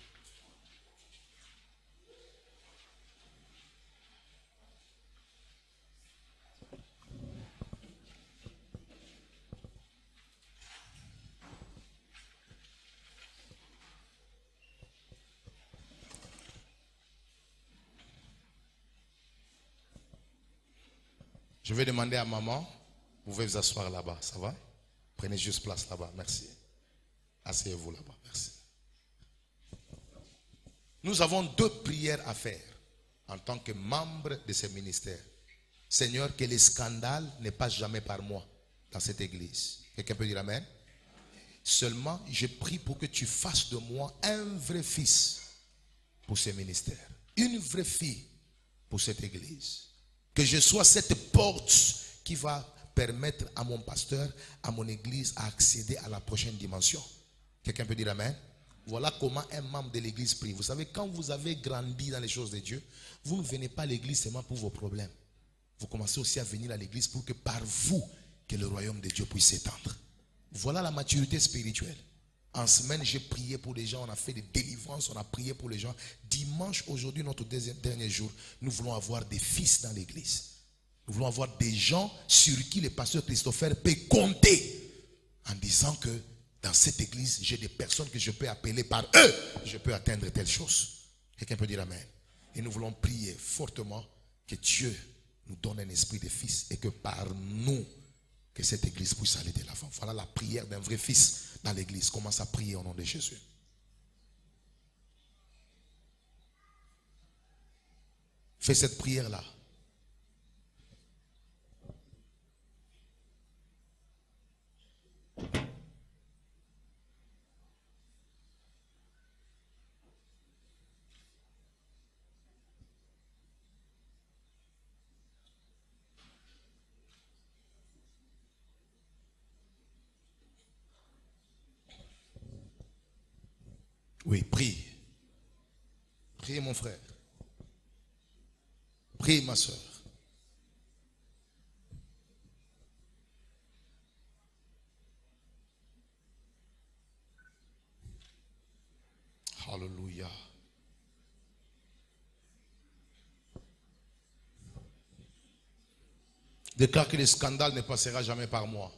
Je vais demander à maman, vous pouvez vous asseoir là-bas, ça va? Prenez juste place là-bas, merci. Asseyez-vous là-bas, merci. Nous avons 2 prières à faire en tant que membre de ce ministère. Seigneur, que les scandales ne passent jamais par moi dans cette église. Quelqu'un peut dire amen? Seulement, je prie pour que tu fasses de moi un vrai fils pour ce ministère. Une vraie fille pour cette église. Que je sois cette porte qui va permettre à mon pasteur, à mon église, à accéder à la prochaine dimension. Quelqu'un peut dire amen? Voilà comment un membre de l'église prie. Vous savez, quand vous avez grandi dans les choses de Dieu, vous ne venez pas à l'église seulement pour vos problèmes. Vous commencez aussi à venir à l'église pour que par vous, que le royaume de Dieu puisse s'étendre. Voilà la maturité spirituelle. En semaine, j'ai prié pour les gens, on a fait des délivrances, on a prié pour les gens. Dimanche, aujourd'hui, notre dernier jour, nous voulons avoir des fils dans l'église. Nous voulons avoir des gens sur qui le pasteur Christopher peut compter en disant que dans cette église, j'ai des personnes que je peux appeler par eux, je peux atteindre telle chose. Quelqu'un peut dire amen. Et nous voulons prier fortement que Dieu nous donne un esprit de fils et que par nous, que cette église puisse aller de l'avant. Voilà la prière d'un vrai fils dans l'église. Commence à prier au nom de Jésus. Fais cette prière-là. Oui, prie. Prie, mon frère. Prie. Prie, ma soeur. Alléluia. Déclare que le scandale ne passera jamais par moi.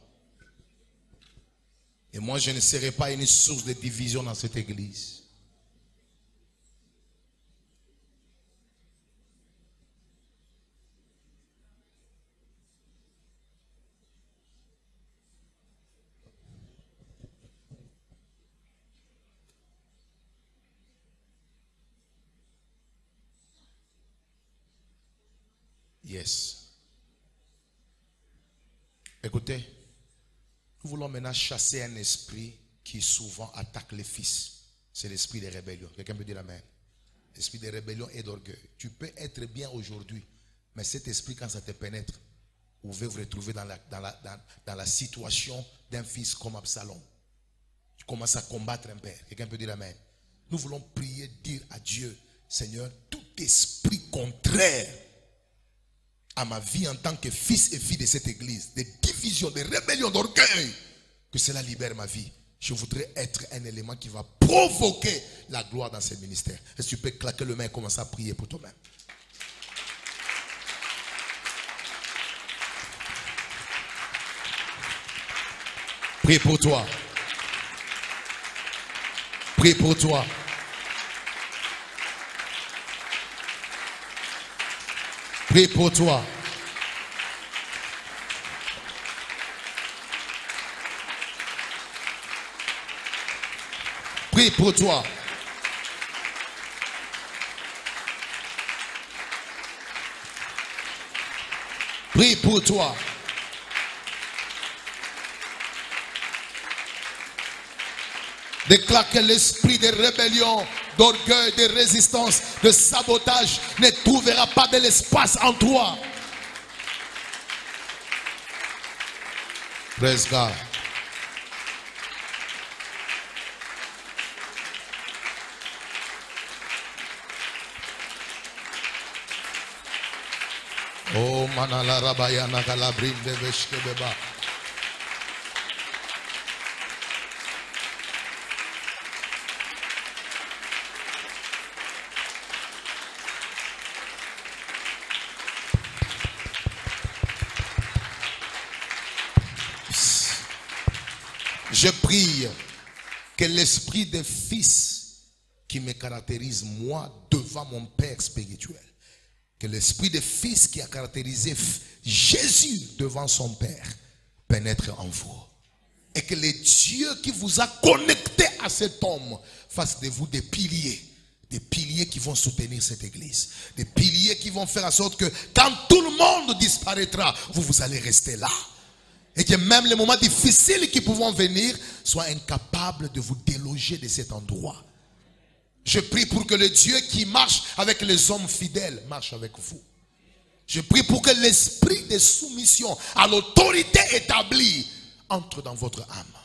Et moi, je ne serai pas une source de division dans cette église. Yes. Écoutez, nous voulons maintenant chasser un esprit qui souvent attaque les fils. C'est l'esprit de rébellion. Quelqu'un peut dire amen. L'esprit de rébellion et d'orgueil. Tu peux être bien aujourd'hui, mais cet esprit, quand ça te pénètre, vous pouvez vous retrouver dans la situation d'un fils comme Absalom. Tu commences à combattre un père. Quelqu'un peut dire amen. Nous voulons prier, dire à Dieu, Seigneur, tout esprit contraire à ma vie en tant que fils et fille de cette église, de division, de rébellion, d'orgueil, que cela libère ma vie. Je voudrais être un élément qui va provoquer la gloire dans ce ministère. Est-ce que tu peux claquer le main et commencer à prier pour toi-même? Prie pour toi. Prie pour toi. Prie pour toi. Prie pour toi. Prie pour toi. Déclare que l'esprit de rébellion, d'orgueil, de résistance, de sabotage ne trouvera pas de l'espace en toi. Praise God. Oh manala rabaya nagalabrim de veshkebeba. Je prie que l'esprit des fils qui me caractérise moi devant mon Père spirituel, que l'esprit des fils qui a caractérisé Jésus devant son Père pénètre en vous. Et que le Dieu qui vous a connecté à cet homme fasse de vous des piliers qui vont soutenir cette église. Des piliers qui vont faire en sorte que quand tout le monde disparaîtra, vous allez rester là. Et que même les moments difficiles qui pourront venir soient incapables de vous déloger de cet endroit. Je prie pour que le Dieu qui marche avec les hommes fidèles marche avec vous. Je prie pour que l'esprit de soumission à l'autorité établie entre dans votre âme.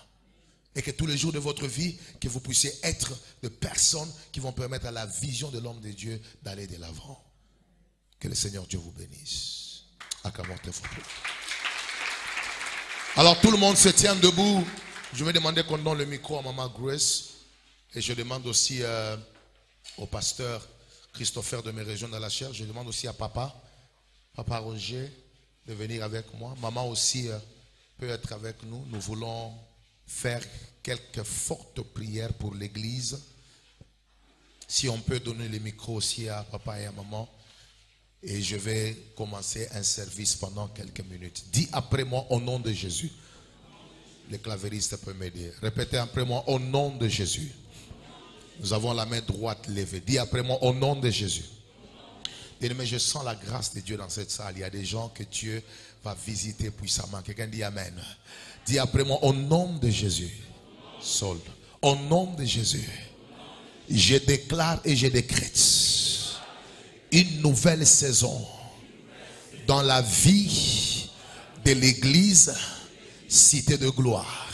Et que tous les jours de votre vie, que vous puissiez être des personnes qui vont permettre à la vision de l'homme de Dieu d'aller de l'avant. Que le Seigneur Dieu vous bénisse. Acclamons très fort. Alors tout le monde se tient debout. Je vais demander qu'on donne le micro à Maman Grace. Et je demande aussi au pasteur Christopher de mes régions dans la chair. Je demande aussi à Papa Roger, de venir avec moi. Maman aussi peut être avec nous. Nous voulons faire quelques fortes prières pour l'église. Si on peut donner le micro aussi à Papa et à Maman. Et je vais commencer un service pendant quelques minutes. Dis après moi au nom de Jésus. Le clavériste peut m'aider. Répétez après moi au nom de Jésus. Nous avons la main droite levée. Dis après moi au nom de Jésus. Bien-aimé, je sens la grâce de Dieu dans cette salle. Il y a des gens que Dieu va visiter puissamment. Quelqu'un dit amen. Dis après moi au nom de Jésus. Sol. Au nom de Jésus. Je déclare et je décrète une nouvelle saison dans la vie de l'église Cité de Gloire.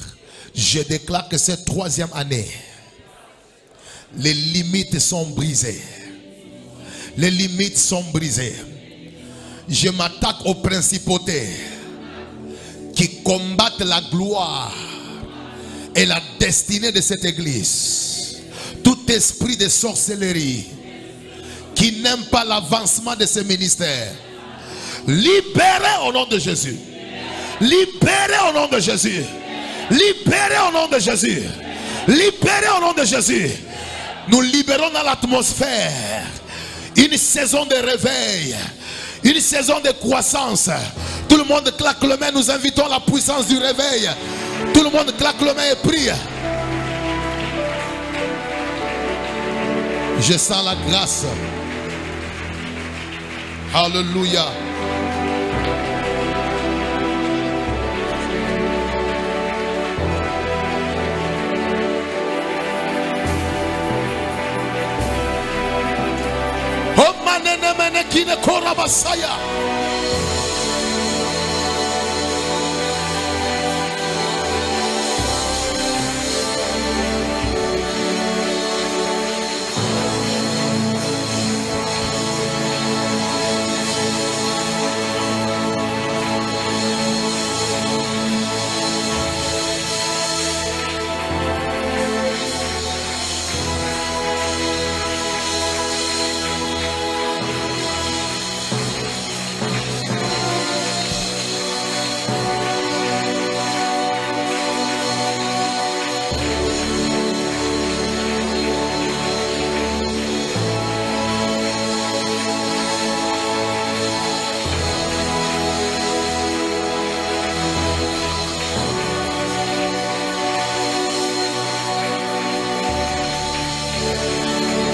Je déclare que cette troisième année, les limites sont brisées. Les limites sont brisées. Je m'attaque aux principautés qui combattent la gloire et la destinée de cette église. Tout esprit de sorcellerie qui n'aime pas l'avancement de ce ministère, libérez au nom de Jésus. Libérez au nom de Jésus. Libérez au nom de Jésus. Libérez au nom de Jésus. Nous libérons dans l'atmosphère une saison de réveil, une saison de croissance. Tout le monde claque le main. Nous invitons la puissance du réveil. Tout le monde claque le main et prie. Je sens la grâce. Alléluia. Oh manene mene kine korabasaya.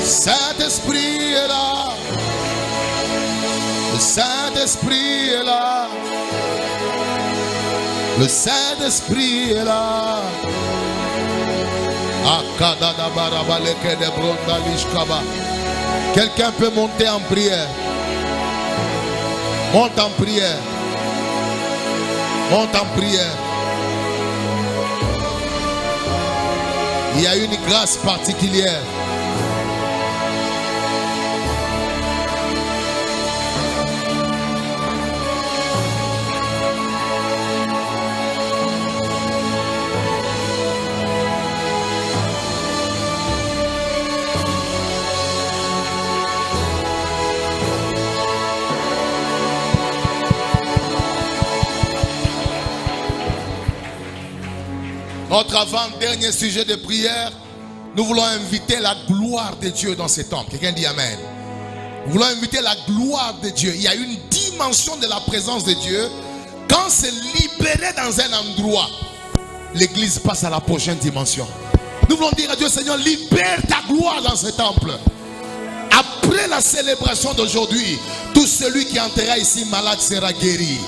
Saint-Esprit est là. Le Saint-Esprit est là. Le Saint-Esprit est là. Quelqu'un peut monter en prière. Monte en prière. Monte en prière. Il y a une grâce particulière. Notre avant-dernier sujet de prière, nous voulons inviter la gloire de Dieu dans ce temple. Quelqu'un dit Amen. Nous voulons inviter la gloire de Dieu. Il y a une dimension de la présence de Dieu. Quand c'est libéré dans un endroit, l'église passe à la prochaine dimension. Nous voulons dire à Dieu, Seigneur, libère ta gloire dans ce temple. Après la célébration d'aujourd'hui, tout celui qui entrera ici malade sera guéri.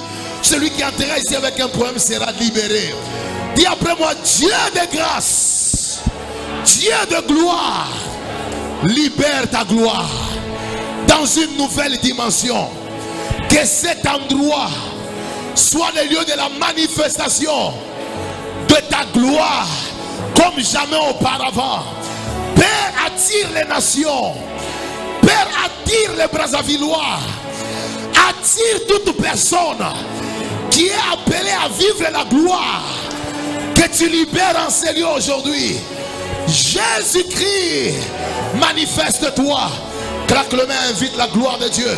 Celui qui entrera ici avec un problème sera libéré. Dis après moi, Dieu de grâce, Dieu de gloire, libère ta gloire dans une nouvelle dimension. Que cet endroit soit le lieu de la manifestation de ta gloire comme jamais auparavant. Père, attire les nations. Père, attire les Brazzavillois. Attire toute personne qui est appelée à vivre la gloire. Que tu libères en ces lieux aujourd'hui. Jésus-Christ, manifeste-toi. Claque le main, invite la gloire de Dieu.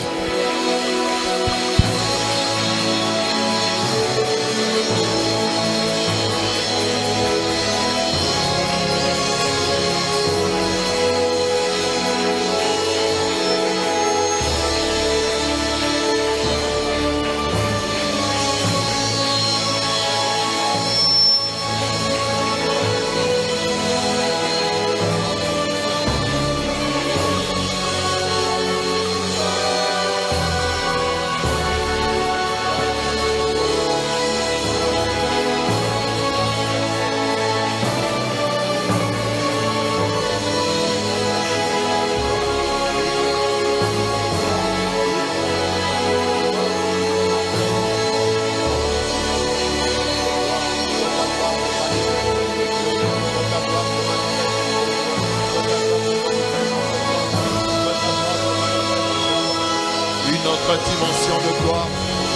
autre dimension de gloire.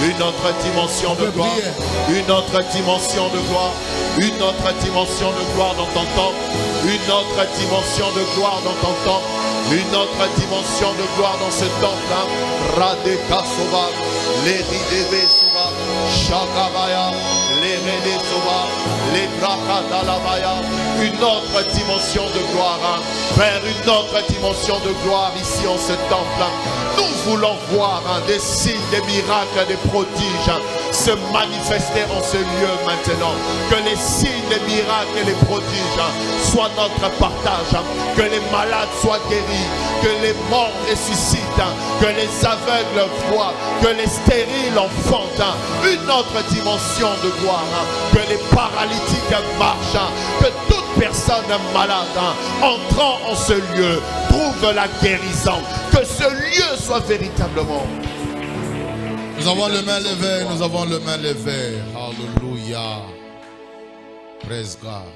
Une autre dimension de gloire. Une autre dimension de gloire. Une autre dimension de gloire dans ton temple. Une autre dimension de gloire dans ton temple. Une autre dimension de gloire dans ce temple. Radeka Sova, les Ridebe Sova, Shagabaya, les Rede Sova, les Brakadalabaya. Une autre dimension de gloire. Père, une autre dimension de gloire ici en ce temple. Nous voulons voir des signes, des miracles, des prodiges se manifester en ce lieu maintenant. Que les signes, les miracles et les prodiges soient notre partage. Que les malades soient guéris. Que les morts ressuscitent. Que les aveugles voient. Que les stériles enfantent. Une autre dimension de gloire. Que les paralytiques marchent. Que toute personne malade entrant en ce lieu trouve la guérison. Que ce lieu soit véritablement.
Nous avons les mains levées, nous avons les mains levées. Alléluia. Praise God.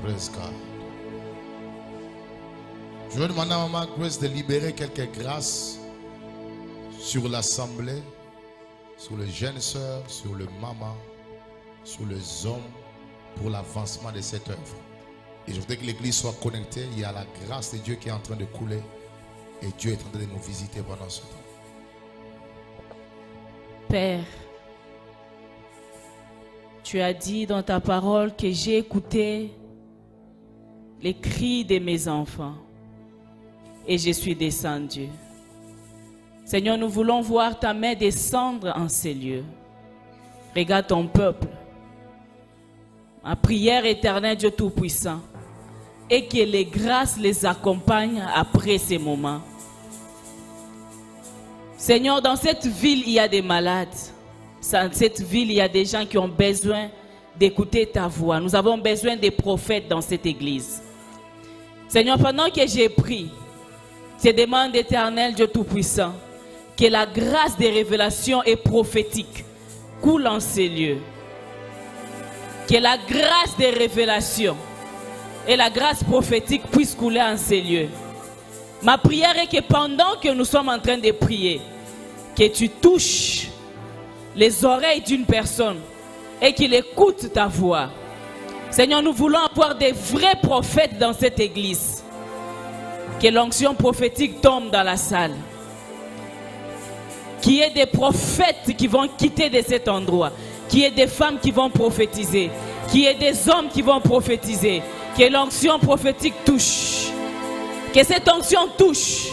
Praise God. Je vais demander à Maman Grace de libérer quelques grâces sur l'assemblée, sur les jeunes sœurs, sur le maman, sur les hommes pour l'avancement de cette œuvre. Et je voudrais que l'église soit connectée. Il y a la grâce de Dieu qui est en train de couler. Et Dieu est en train de nous visiter pendant ce temps.
Père, tu as dit dans ta parole que j'ai écouté les cris de mes enfants. Et je suis descendu. Seigneur, nous voulons voir ta main descendre en ces lieux. Regarde ton peuple. Ma prière éternelle, Dieu Tout-Puissant, et que les grâces les accompagnent après ces moments. Seigneur, dans cette ville, il y a des malades. Dans cette ville, il y a des gens qui ont besoin d'écouter ta voix. Nous avons besoin des prophètes dans cette église. Seigneur, pendant que j'ai prié, je demande éternel, Dieu Tout-Puissant, que la grâce des révélations et prophétiques coule en ces lieux. Que la grâce des révélations et la grâce prophétique puisse couler en ces lieux. Ma prière est que pendant que nous sommes en train de prier, que tu touches les oreilles d'une personne et qu'il écoute ta voix. Seigneur, nous voulons avoir des vrais prophètes dans cette église. Que l'onction prophétique tombe dans la salle. Qu'il y ait des prophètes qui vont quitter de cet endroit. Qu'il y ait des femmes qui vont prophétiser. Qu'il y ait des hommes qui vont prophétiser. Que l'onction prophétique touche. Que cette onction touche.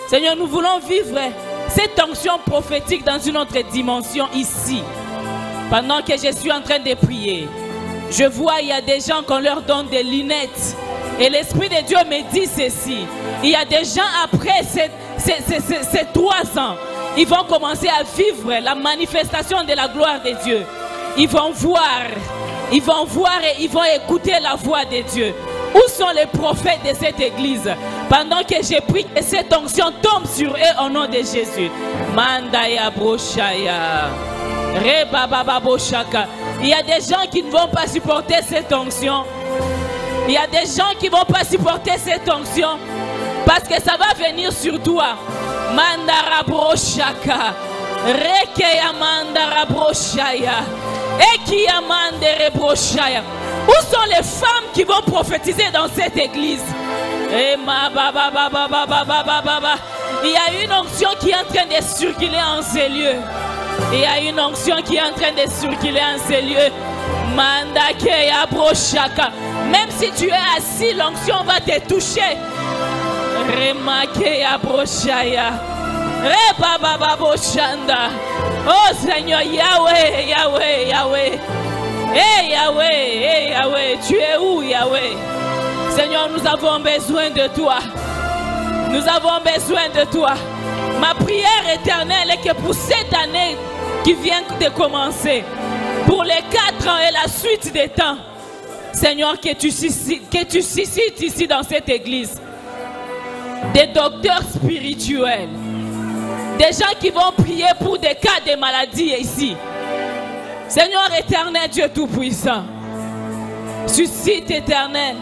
Seigneur, nous voulons vivre cette onction prophétique dans une autre dimension ici. Pendant que je suis en train de prier, je vois il y a des gens qu'on leur donne des lunettes. Et l'Esprit de Dieu me dit ceci. Il y a des gens après ces 3 ans, ils vont commencer à vivre la manifestation de la gloire de Dieu. Ils vont voir et ils vont écouter la voix de Dieu. Où sont les prophètes de cette église? Pendant que j'ai prié, que cette onction tombe sur eux au nom de Jésus. Mandaya broshaya. Rebaba boshaka. Il y a des gens qui ne vont pas supporter cette onction. Il y a des gens qui ne vont pas supporter cette onction parce que ça va venir sur toi. Mandara broshaka. Rekeya mandara broshaya. Ekiya mandere broshaya. Où sont les femmes qui vont prophétiser dans cette église? Il y a une onction qui est en train de circuler en ces lieux. Il y a une onction qui est en train de circuler en ces lieux. Mandakeya broshaka. Même si tu es assis, l'onction va te toucher. Remakeya broshaya. Rebaba boshanda. Oh Seigneur, Yahweh, Yahweh, Yahweh. Hey Yahweh, hey Yahweh, tu es où Yahweh? Seigneur, nous avons besoin de toi. Nous avons besoin de toi. Ma prière éternelle est que pour cette année qui vient de commencer, pour les 4 ans et la suite des temps, Seigneur, que tu suscites ici dans cette église des docteurs spirituels, des gens qui vont prier pour des cas de maladie ici. Seigneur éternel, Dieu Tout-Puissant, suscite éternel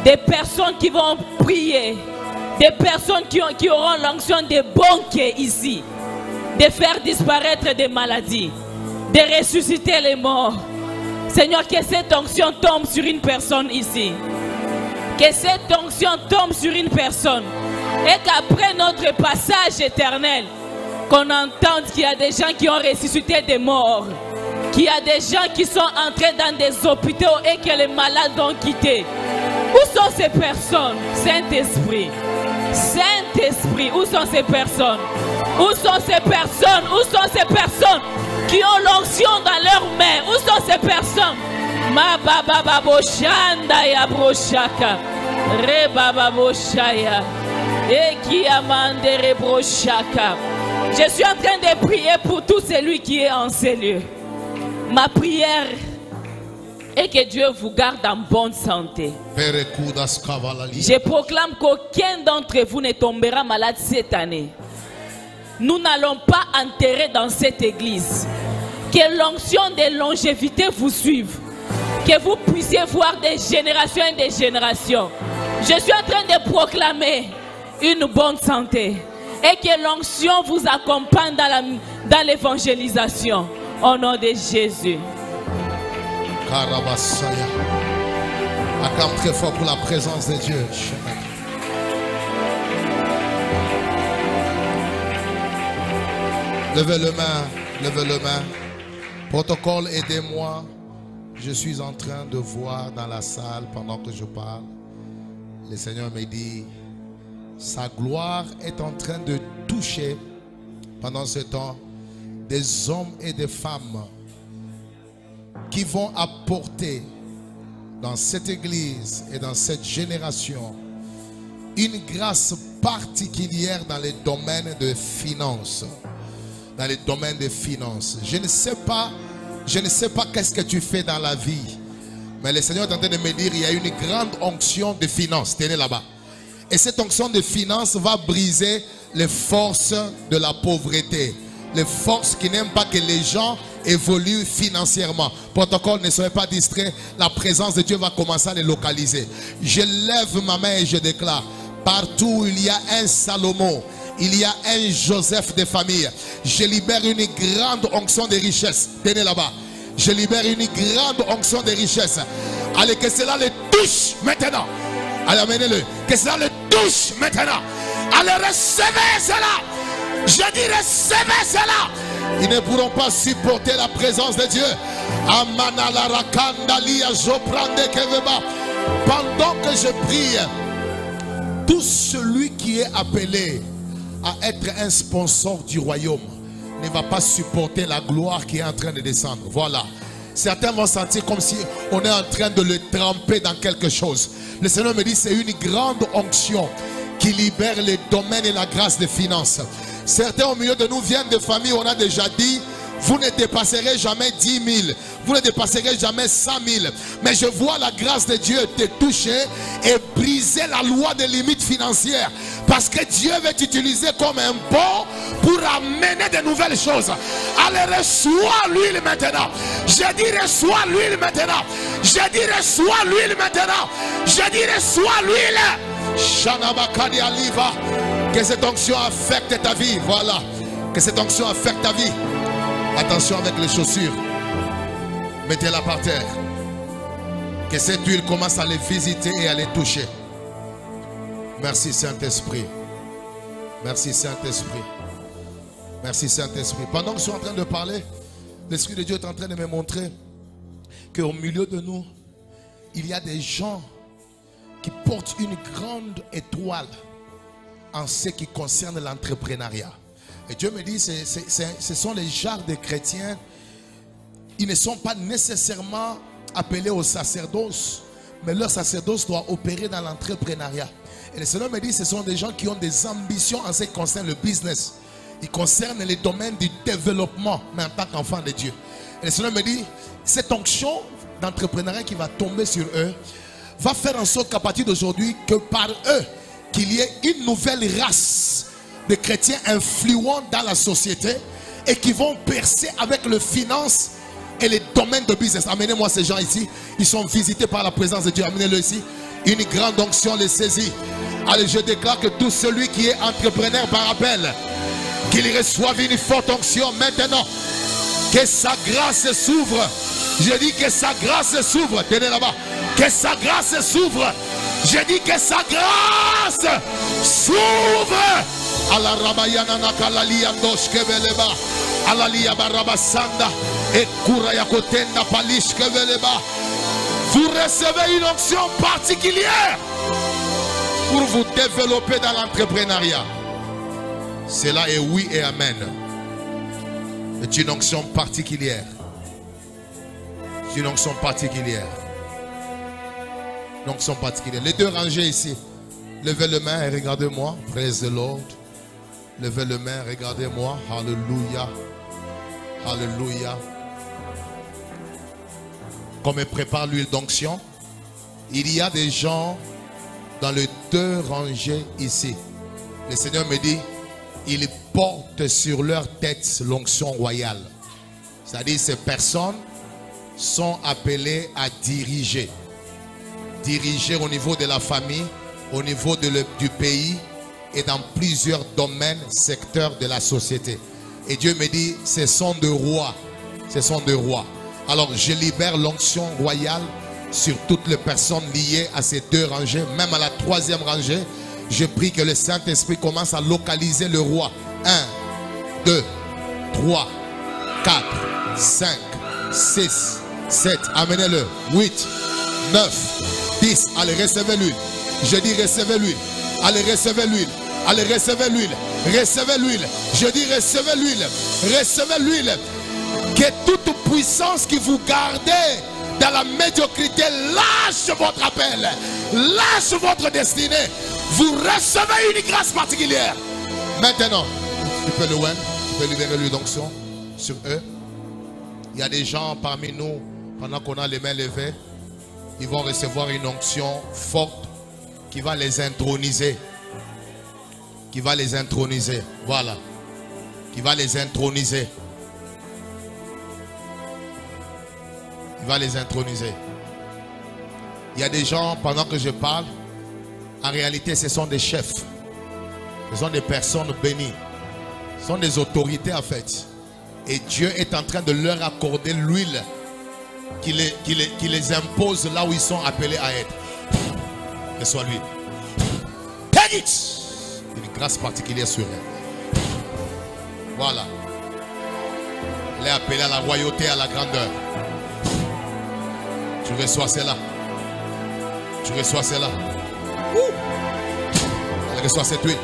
des personnes qui vont prier, Des personnes qui auront l'onction de banquiers ici. De faire disparaître des maladies. De ressusciter les morts. Seigneur, que cette onction tombe sur une personne ici. Que cette onction tombe sur une personne. Et qu'après notre passage éternel, qu'on entende qu'il y a des gens qui ont ressuscité des morts. Qu'il y a des gens qui sont entrés dans des hôpitaux et que les malades ont quitté. Où sont ces personnes? Saint-Esprit. Saint-Esprit, où sont ces personnes? Où sont ces personnes? Où sont ces personnes qui ont l'onction dans leurs mains? Où sont ces personnes? Ma baba baboshanda ya broshaka. Re baba boshaya. Et qui amande re broshaka. Je suis en train de prier pour tout celui qui est en ces lieux. Ma prière est que Dieu vous garde en bonne santé. Je proclame qu'aucun d'entre vous ne tombera malade cette année. Nous n'allons pas enterrer dans cette église. Que l'onction de longévité vous suive. Que vous puissiez voir des générations et des générations. Je suis en train de proclamer une bonne santé. Et que l'onction vous accompagne dans l'évangélisation. Au nom de Jésus.
Karabasaya. Acclame très fort pour la présence de Dieu. Levez le main, levez le main. Protocole, aidez-moi. Je suis en train de voir dans la salle pendant que je parle. Le Seigneur me dit, sa gloire est en train de toucher pendant ce temps des hommes et des femmes qui vont apporter dans cette église et dans cette génération une grâce particulière dans les domaines de finances. Dans les domaines de finances. Je ne sais pas qu'est-ce que tu fais dans la vie, mais le Seigneur est en train de me dire il y a une grande onction de finances. Tenez là-bas. Et cette onction de finances va briser les forces de la pauvreté. Les forces qui n'aiment pas que les gens évoluent financièrement. Protocole, ne soyez pas distraits. La présence de Dieu va commencer à les localiser. Je lève ma main et je déclare, partout où il y a un Salomon, il y a un Joseph de famille. Je libère une grande onction de richesse. Tenez là-bas. Je libère une grande onction de richesse. Allez, que cela le touche maintenant. Allez, amenez-le. Que cela le touche maintenant. Allez, recevez cela. Je dis recevez cela. Ils ne pourront pas supporter la présence de Dieu. Pendant que je prie, tout celui qui est appelé à être un sponsor du royaume ne va pas supporter la gloire qui est en train de descendre. Voilà. Certains vont sentir comme si on est en train de le tremper dans quelque chose. Le Seigneur me dit c'est une grande onction qui libère les domaines et la grâce des finances. Certains au milieu de nous viennent de familles où on a déjà dit vous ne dépasserez jamais 10 000, vous ne dépasserez jamais 100 000. Mais je vois la grâce de Dieu te toucher et briser la loi des limites financières. Parce que Dieu veut t'utiliser comme un pont pour amener de nouvelles choses. Allez, reçois l'huile maintenant. Je dis reçois l'huile maintenant. Je dis reçois l'huile maintenant. Je dis reçois l'huile. Shanabakadi Aliva. Que cette onction affecte ta vie. Voilà. Que cette onction affecte ta vie. Attention avec les chaussures. Mettez-la par terre. Que cette huile commence à les visiter et à les toucher. Merci Saint-Esprit. Merci Saint-Esprit. Merci Saint-Esprit. Pendant que je suis en train de parler, l'Esprit de Dieu est en train de me montrer qu'au milieu de nous, il y a des gens qui portent une grande étoile en ce qui concerne l'entrepreneuriat. Et Dieu me dit, ce sont les genres de chrétiens, ils ne sont pas nécessairement appelés au sacerdoce, mais leur sacerdoce doit opérer dans l'entrepreneuriat. Et le Seigneur me dit, ce sont des gens qui ont des ambitions en ce qui concerne le business. Ils concernent les domaines du développement, mais en tant qu'enfant de Dieu. Et le Seigneur me dit, cette onction d'entrepreneuriat qui va tomber sur eux, va faire en sorte qu'à partir d'aujourd'hui, que par eux, qu'il y ait une nouvelle race de chrétiens influents dans la société et qui vont percer avec le finance et les domaines de business. Amenez-moi ces gens ici. Ils sont visités par la présence de Dieu. Amenez-le ici. Une grande onction les saisit. Allez, je déclare que tout celui qui est entrepreneur par appel, qu'il reçoive une forte onction maintenant. Que sa grâce s'ouvre. Je dis que sa grâce s'ouvre. Tenez là-bas. Que sa grâce s'ouvre. Je dis que sa grâce s'ouvre. Allah rabayana nakalalia doshkebeleba. Alalia barabasanda. Et kuraya kotenda palishkebeleba. Vous recevez une onction particulière pour vous développer dans l'entrepreneuriat. Cela est oui et amen. C'est une onction particulière. C'est une onction particulière. Une onction particulière. Les deux rangées ici. Levez les mains et regardez-moi. Praise the Lord. Levez les mains, regardez-moi. Alléluia. Alléluia. Comme elle prépare l'huile d'onction, il y a des gens dans les deux rangées ici. Le Seigneur me dit, ils portent sur leur tête l'onction royale. C'est-à-dire ces personnes sont appelées à diriger. Diriger au niveau de la famille, au niveau du pays et dans plusieurs domaines, secteurs de la société. Et Dieu me dit, ce sont des rois. Ce sont des rois. Alors je libère l'onction royale sur toutes les personnes liées à ces deux rangées, même à la troisième rangée. Je prie que le Saint-Esprit commence à localiser le roi. 1, 2, 3, 4, 5, 6, 7. Amenez-le. 8, 9, 10. Allez, recevez l'huile. Je dis recevez l'huile. Allez, recevez l'huile. Allez, recevez l'huile. Recevez l'huile. Je dis recevez l'huile. Recevez l'huile. Que toute puissance qui vous gardez dans la médiocrité lâche votre appel. Lâche votre destinée. Vous recevez une grâce particulière. Maintenant, tu peux tu peux libérer l'huile d'onction sur eux. Il y a des gens parmi nous, pendant qu'on a les mains levées, ils vont recevoir une onction forte qui va les introniser. Qui va les introniser. Voilà. Qui va les introniser. Il va les introniser. Il y a des gens, pendant que je parle, en réalité, ce sont des chefs. Ce sont des personnes bénies. Ce sont des autorités, en fait. Et Dieu est en train de leur accorder l'huile qui les impose là où ils sont appelés à être. Que soit l'huile. Take it! Une grâce particulière sur elle. Voilà. Elle est appelée à la royauté, à la grandeur. Tu reçois cela. Tu reçois cela. Elle reçoit cette huile.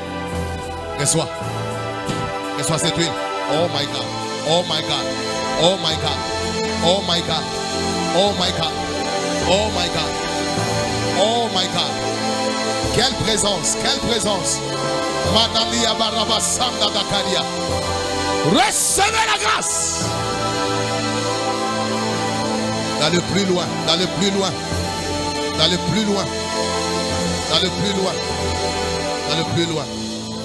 Reçois. Reçois cette huile. Oh my God. Oh my God. Oh my God. Oh my God. Oh my God. Oh my God. Oh my God. Quelle présence. Quelle présence. Manalia Baraba Sanda Dakaria. Recevez la grâce. D'aller plus loin, d'aller plus loin, d'aller plus loin, d'aller plus loin, d'aller plus loin.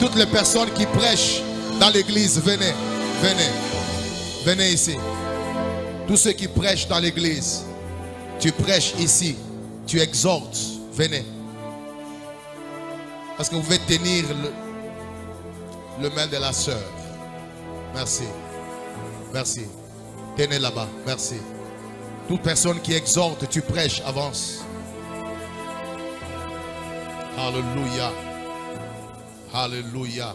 Toutes les personnes qui prêchent dans l'église, venez, venez, venez ici. Tous ceux qui prêchent dans l'église, tu prêches ici, tu exhortes, venez. Parce que vous pouvez tenir le main de la sœur. Merci, merci. Tenez là-bas, merci. Toute personne qui exhorte, tu prêches, avance. Alléluia. Alléluia.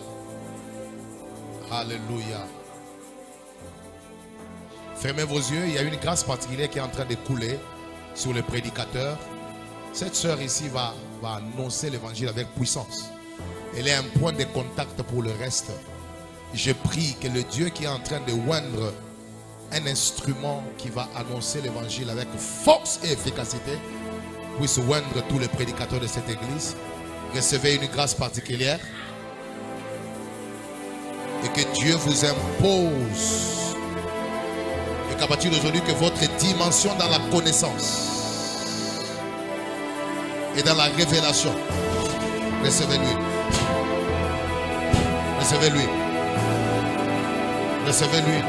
Alléluia. Fermez vos yeux, il y a une grâce particulière qui est en train de couler sur les prédicateurs. Cette sœur ici va annoncer l'évangile avec puissance. Elle est un point de contact pour le reste. Je prie que le Dieu qui est en train de oindre un instrument qui va annoncer l'évangile avec force et efficacité puisse oindre tous les prédicateurs de cette église. Recevez une grâce particulière et que Dieu vous impose et qu'à partir d'aujourd'hui que votre dimension dans la connaissance et dans la révélation, recevez-lui, recevez-lui, recevez-lui.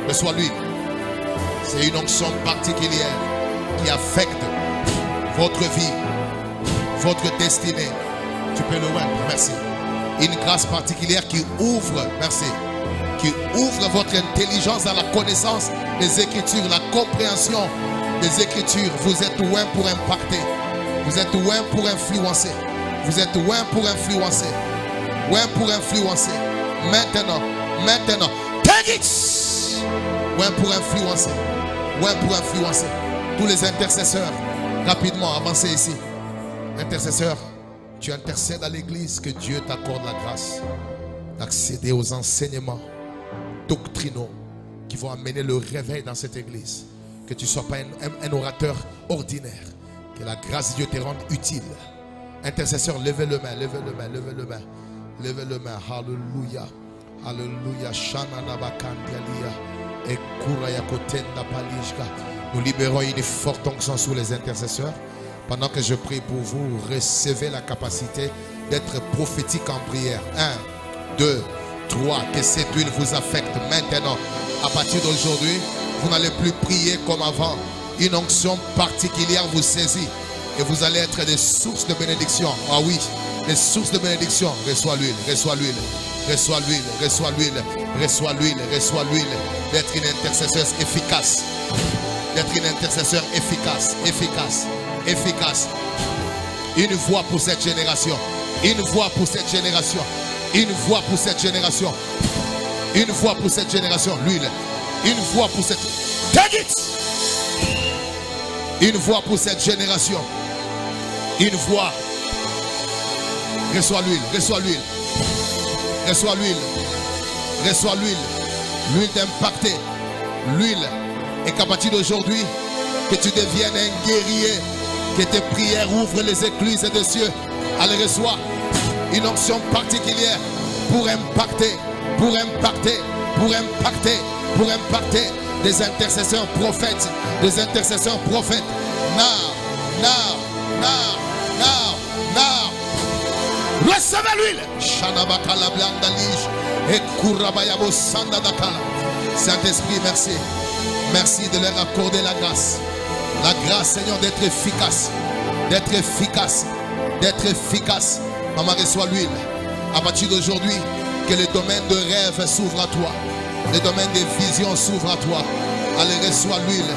Reçois-lui. C'est une onction particulière qui affecte votre vie, votre destinée. Tu peux le voir, merci. Une grâce particulière qui ouvre, merci, qui ouvre votre intelligence à la connaissance des Écritures, la compréhension des Écritures. Vous êtes loin pour impacter. Vous êtes loin pour influencer. Vous êtes loin pour influencer. Loin pour influencer. Maintenant, maintenant. Take it! Loin pour influencer. Loin pour influencer. Tous les intercesseurs, rapidement, avancez ici. Intercesseur, tu intercèdes à l'église, que Dieu t'accorde la grâce d'accéder aux enseignements doctrinaux qui vont amener le réveil dans cette église. Que tu ne sois pas un orateur ordinaire. Que la grâce de Dieu te rende utile. Intercesseur, levez le main, levez le main, levez le main. Levez le main. Alléluia. Alléluia. Nous libérons une forte onction sur les intercesseurs. Pendant que je prie pour vous, recevez la capacité d'être prophétique en prière. 1, 2, 3. Que cette huile vous affecte maintenant. À partir d'aujourd'hui, vous n'allez plus prier comme avant. Une onction particulière vous saisit. Et vous allez être des sources de bénédiction. Ah oui, des sources de bénédiction. Reçois l'huile, reçois l'huile. Reçois l'huile, reçois l'huile. Reçois l'huile, reçois l'huile. D'être une intercesseuse efficace. D'être une intercesseur efficace, efficace, efficace. Une voix pour cette génération. Une voix pour cette génération. Une voix pour cette génération. Une voix pour cette génération. L'huile. Une voix pour cette... Take it! Une voix pour cette génération. Une voix. Reçois l'huile, reçois l'huile. Reçois l'huile. Reçois l'huile. L'huile d'impacter. L'huile. Et qu'à partir d'aujourd'hui, que tu deviennes un guerrier. Que tes prières ouvrent les écluses des cieux. Allez, reçois une onction particulière pour impacter, pour impacter, pour impacter, pour impacter des intercesseurs prophètes, des intercesseurs prophètes. Now, now, now, now, now. Recevez l'huile. Saint-Esprit, merci. Merci de leur accorder la grâce. La grâce, Seigneur, d'être efficace. D'être efficace. D'être efficace. Maman, reçois l'huile. À partir d'aujourd'hui, que le domaine de rêve s'ouvre à toi. Le domaine des visions s'ouvre à toi. Allez, reçois l'huile.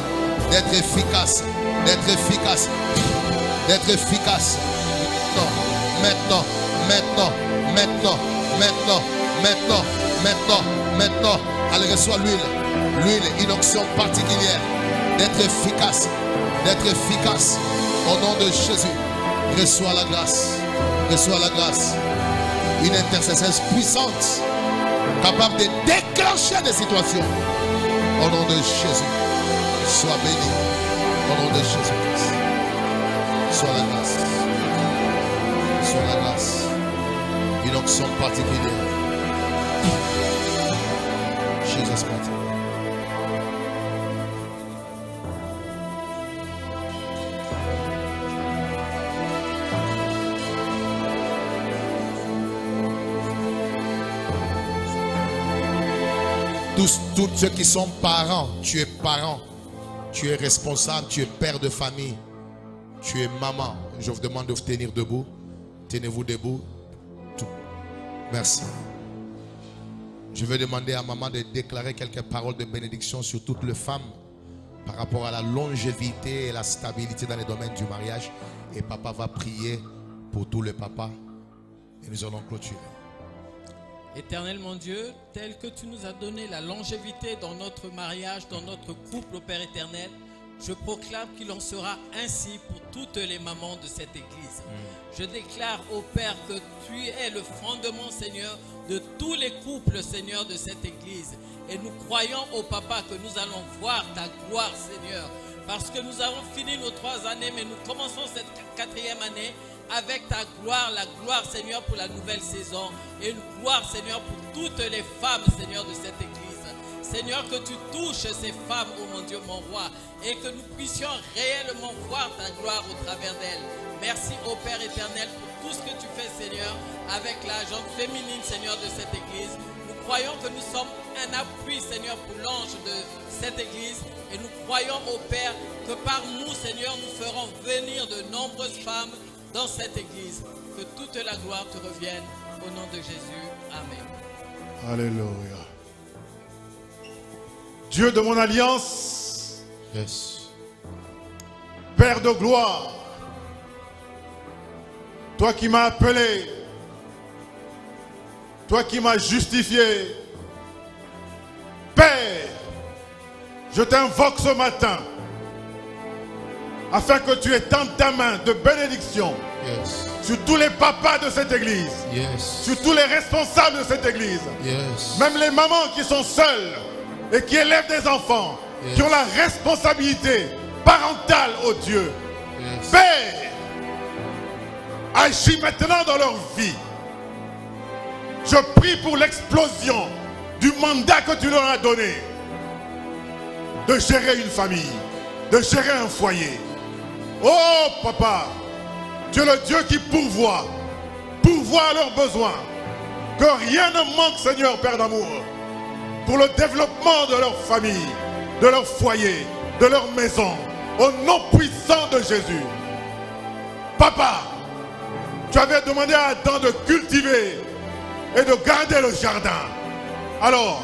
D'être efficace. D'être efficace. D'être efficace. Maintenant, maintenant, maintenant, maintenant, maintenant, maintenant, maintenant. Allez, reçois l'huile. L'huile, une onction particulière. D'être efficace. D'être efficace. Au nom de Jésus. Reçois la grâce. Reçois la grâce. Une intercesseuse puissante. Capable de déclencher des situations. Au nom de Jésus. Sois béni. Au nom de Jésus-Christ. Sois la grâce. Sois la grâce. Une onction particulière. Jesus Christ. Tous ceux qui sont parents, tu es parent, tu es responsable, tu es père de famille, tu es maman. Je vous demande de vous tenir debout. Tenez-vous debout. Merci. Je vais demander à maman de déclarer quelques paroles de bénédiction sur toutes les femmes par rapport à la longévité et la stabilité dans les domaines du mariage. Et papa va prier pour tous les papas. Et nous allons clôturer.
Éternel mon Dieu, tel que tu nous as donné la longévité dans notre mariage, dans notre couple au Père éternel, je proclame qu'il en sera ainsi pour toutes les mamans de cette église. Je déclare au Père que tu es le fondement, Seigneur, de tous les couples, Seigneur, de cette église. Et nous croyons au Papa que nous allons voir ta gloire, Seigneur. Parce que nous avons fini nos 3 années, mais nous commençons cette 4e année avec ta gloire, la gloire, Seigneur, pour la nouvelle saison. Et une gloire, Seigneur, pour toutes les femmes, Seigneur, de cette église. Seigneur, que tu touches ces femmes, oh mon Dieu, mon roi, et que nous puissions réellement voir ta gloire au travers d'elles. Merci au Père éternel pour tout ce que tu fais, Seigneur, avec la gente féminine, Seigneur, de cette église. Nous croyons que nous sommes un appui, Seigneur, pour l'ange de cette église. Et nous croyons au Père que par nous, Seigneur, nous ferons venir de nombreuses femmes dans cette église. Que toute la gloire te revienne au nom de Jésus. Amen.
Alléluia. Dieu de mon alliance,
Yes.
Père de gloire, toi qui m'as appelé, toi qui m'as justifié, Père, je t'invoque ce matin afin que tu étendes ta main de bénédiction
Yes.
sur tous les papas de cette église,
Yes.
sur tous les responsables de cette église,
Yes.
même les mamans qui sont seules et qui élèvent des enfants,
Yes.
qui ont la responsabilité parentale, oh Dieu.
Yes.
Père, agis maintenant dans leur vie. Je prie pour l'explosion du mandat que tu leur as donné de gérer une famille, de gérer un foyer. Oh papa, tu es le Dieu qui pourvoit à leurs besoins. Que rien ne manque, Seigneur Père d'amour, pour le développement de leur famille, de leur foyer, de leur maison, au nom puissant de Jésus. Papa, tu avais demandé à Adam de cultiver et de garder le jardin. Alors,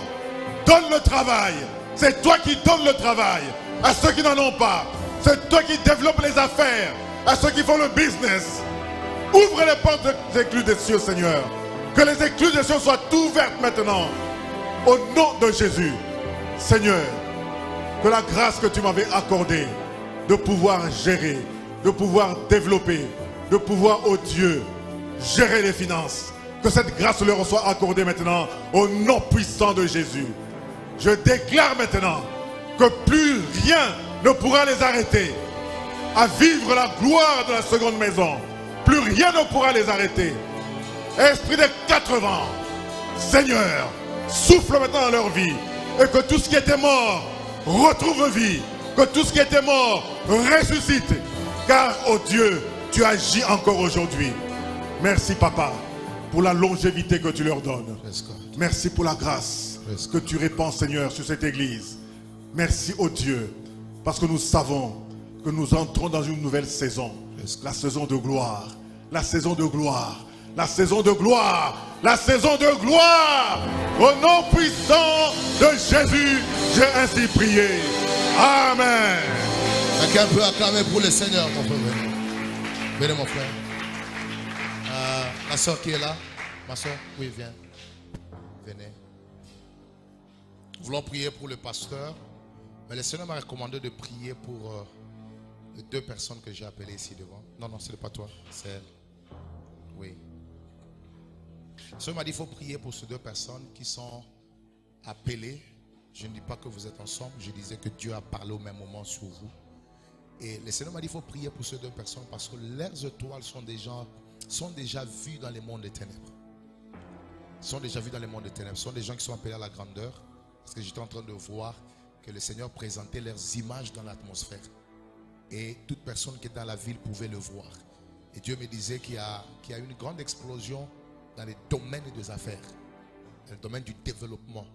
donne le travail. C'est toi qui donnes le travail à ceux qui n'en ont pas. C'est toi qui développes les affaires à ceux qui font le business. Ouvre les portes des écluses des cieux, Seigneur. Que les écluses des cieux soient ouvertes maintenant. Au nom de Jésus. Seigneur, que la grâce que tu m'avais accordée de pouvoir gérer, de pouvoir développer, de pouvoir, oh Dieu, gérer les finances. Que cette grâce leur soit accordée maintenant au nom puissant de Jésus. Je déclare maintenant que plus rien ne pourra les arrêter à vivre la gloire de la seconde maison. Plus rien ne pourra les arrêter. Esprit des 4 vents, Seigneur, souffle maintenant dans leur vie et que tout ce qui était mort retrouve vie. Que tout ce qui était mort ressuscite. Car, oh Dieu, tu agis encore aujourd'hui. Merci, Papa, pour la longévité que tu leur donnes.
Yes, God.
Merci pour la grâce
Yes,
que tu répands, Seigneur, sur cette église. Merci, oh Dieu, parce que nous savons que nous entrons dans une nouvelle saison.
Yes.
La saison de gloire. La saison de gloire. La saison de gloire. La saison de gloire. Au nom puissant de Jésus, j'ai ainsi prié. Amen.
Quelqu'un peut acclamer pour le Seigneur, mon frère. Venez, venez mon frère. Ma soeur qui est là. Ma soeur, oui, viens. Venez. Nous voulons prier pour le pasteur. Mais le Seigneur m'a recommandé de prier pour les 2 personnes que j'ai appelées ici devant. Non, non, ce n'est pas toi. C'est elle. Oui. Le Seigneur m'a dit qu'il faut prier pour ces 2 personnes qui sont appelées. Je ne dis pas que vous êtes ensemble. Je disais que Dieu a parlé au même moment sur vous. Et le Seigneur m'a dit qu'il faut prier pour ces 2 personnes parce que leurs étoiles sont déjà vues dans les mondes des ténèbres. Sont déjà vus dans les mondes des ténèbres. Ce sont des gens qui sont appelés à la grandeur. Parce que j'étais en train de voir que le Seigneur présentait leurs images dans l'atmosphère. Et toute personne qui est dans la ville pouvait le voir. Et Dieu me disait qu'il y a une grande explosion dans les domaines des affaires. Dans le domaine du développement.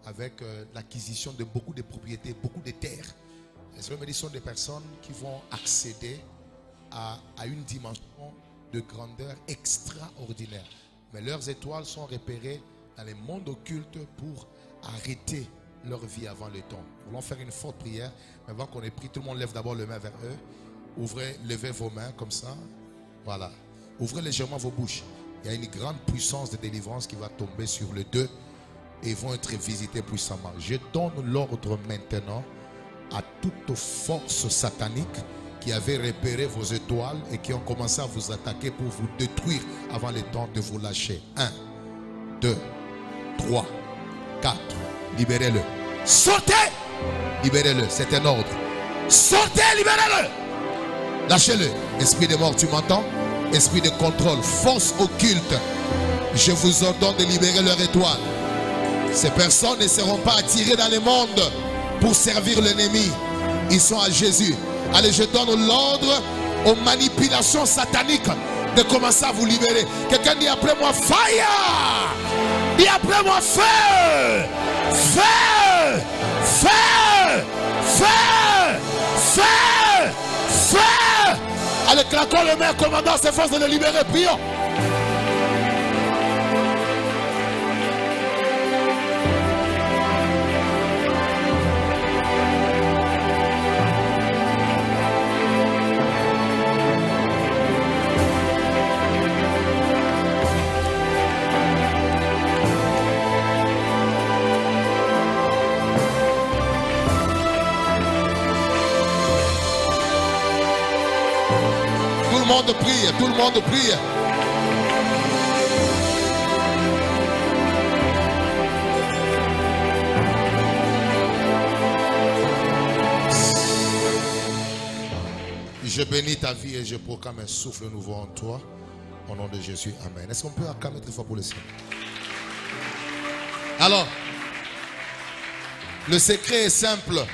Avec l'acquisition de beaucoup de propriétés, beaucoup de terres. Le Seigneur me dit que ce sont des personnes qui vont accéder à une dimension de grandeur extraordinaire. Mais leurs étoiles sont repérées dans les mondes occultes pour arrêter leur vie avant le temps. Nous voulons faire une forte prière. Mais avant qu'on ait pris, tout le monde lève d'abord les mains vers eux. Levez vos mains comme ça. Voilà. Ouvrez légèrement vos bouches. Il y a une grande puissance de délivrance qui va tomber sur les 2 et vont être visités puissamment. Je donne l'ordre maintenant à toute force satanique qui avait repéré vos étoiles et qui ont commencé à vous attaquer pour vous détruire avant le temps de vous lâcher. 1, 2, 3, 4. Libérez-le. Sortez! Libérez-le. C'est un ordre. Sortez, libérez-le. Lâchez-le. Esprit de mort, tu m'entends? Esprit de contrôle, force occulte. Je vous ordonne de libérer leur étoile. Ces personnes ne seront pas attirées dans le monde pour servir l'ennemi. Ils sont à Jésus. Allez, je donne l'ordre aux manipulations sataniques de commencer à vous libérer. Quelqu'un dit après moi fire. Dis après moi feu. Feu. Feu. Feu. Feu. Feu. Allez, claquons les mains, commandant ses forces de le libérer. Prions. Tout le monde prie, tout le monde prie. Je bénis ta vie et je proclame un souffle nouveau en toi. Au nom de Jésus, amen. Est-ce qu'on peut acclamer très fort pour le Seigneur? Alors, le secret est simple.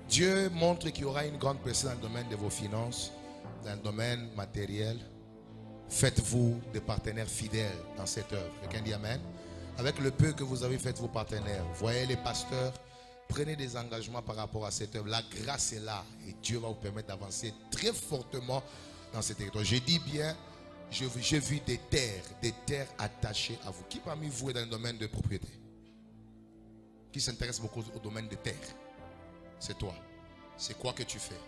Dieu montre qu'il y aura une grande personne dans le domaine de vos finances, dans le domaine matériel. Faites-vous des partenaires fidèles dans cette œuvre. Quelqu'un dit amen. Avec le peu que vous avez, faites-vous partenaires. Voyez les pasteurs, prenez des engagements par rapport à cette œuvre. La grâce est là et Dieu va vous permettre d'avancer très fortement dans ce territoire. J'ai dit bien, j'ai vu des terres attachées à vous. Qui parmi vous est dans le domaine de propriété? Qui s'intéresse beaucoup au domaine des terres? C'est toi. C'est quoi que tu fais?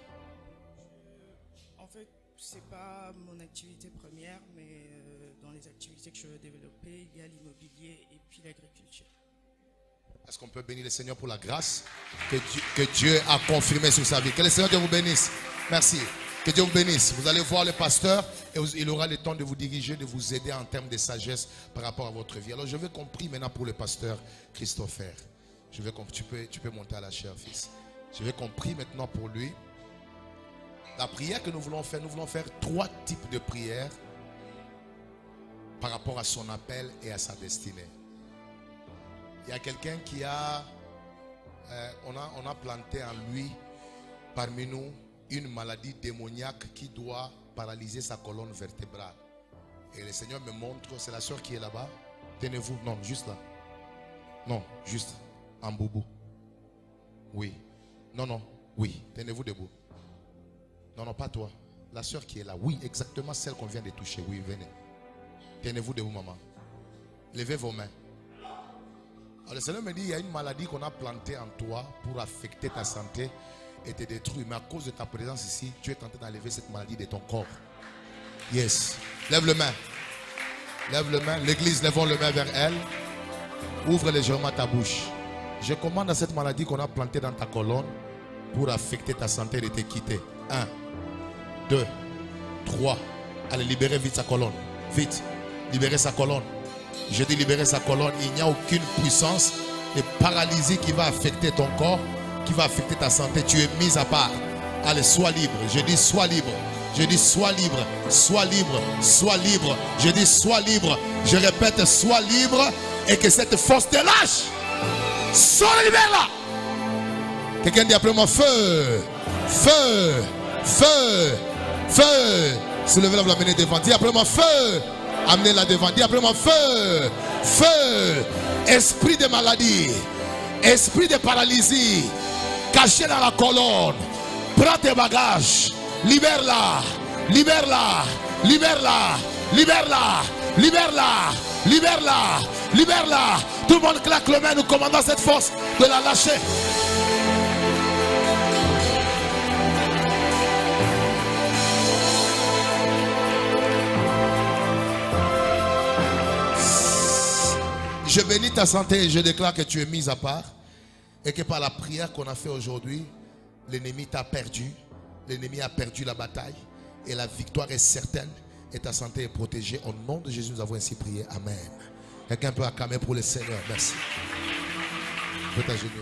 En fait, c'est pas mon activité première, mais dans les activités que je veux développer, il y a l'immobilier et puis l'agriculture.
Est-ce qu'on peut bénir le Seigneur pour la grâce que Dieu a confirmée sur sa vie? Que le Seigneur Dieu vous bénisse. Merci. Que Dieu vous bénisse. Vous allez voir le pasteur et il aura le temps de vous diriger, de vous aider en termes de sagesse par rapport à votre vie. Alors je vais compris maintenant pour le pasteur Christopher. Tu peux monter à la chair, fils. Je vais compris maintenant pour lui. La prière que nous voulons faire 3 types de prières par rapport à son appel et à sa destinée. Il y a quelqu'un qui a, on a planté en lui, parmi nous, une maladie démoniaque qui doit paralyser sa colonne vertébrale. Et le Seigneur me montre, c'est la soeur qui est là-bas. Tenez-vous, non, juste là. Non, juste en boubou. Oui. Non, non, oui, tenez-vous debout. Non, non, pas toi. La soeur qui est là, oui, exactement celle qu'on vient de toucher. Oui, venez. Tenez-vous debout, maman. Levez vos mains. Alors, le Seigneur me dit, il y a une maladie qu'on a plantée en toi pour affecter ta santé et te détruire. Mais à cause de ta présence ici, tu es tenté d'enlever cette maladie de ton corps. Yes. Lève le main. Lève le main. L'église, lèvons le main vers elle. Ouvre légèrement ta bouche. Je commande à cette maladie qu'on a plantée dans ta colonne pour affecter ta santé de te quitter. 1, 2, 3. Allez, libérez vite sa colonne. Vite. Libérez sa colonne. Je dis libérer sa colonne. Il n'y a aucune puissance de paralysie qui va affecter ton corps, qui va affecter ta santé. Tu es mis à part. Allez, sois libre. Je dis sois libre. Je dis sois libre. Sois libre. Sois libre. Je dis sois libre. Je répète, sois libre et que cette force te lâche. Sors, libère-la. Quelqu'un dit après moi feu, feu, feu, feu. Soulevez-la, vous l'amenez devant. Dis après moi feu. Amenez-la devant. Dis après moi feu, feu. Esprit de maladie, esprit de paralysie, caché dans la colonne. Prends tes bagages. Libère-la, libère-la, libère-la, libère-la, libère-la, libère-la, libère-la. Tout le monde claque le main, nous commandons cette force de la lâcher. Je bénis ta santé et je déclare que tu es mise à part et que par la prière qu'on a fait aujourd'hui, l'ennemi t'a perdu, l'ennemi a perdu la bataille et la victoire est certaine et ta santé est protégée. Au nom de Jésus, nous avons ainsi prié. Amen. Quelqu'un peut acclamer pour le Seigneur. Merci. Peut t'agenouiller.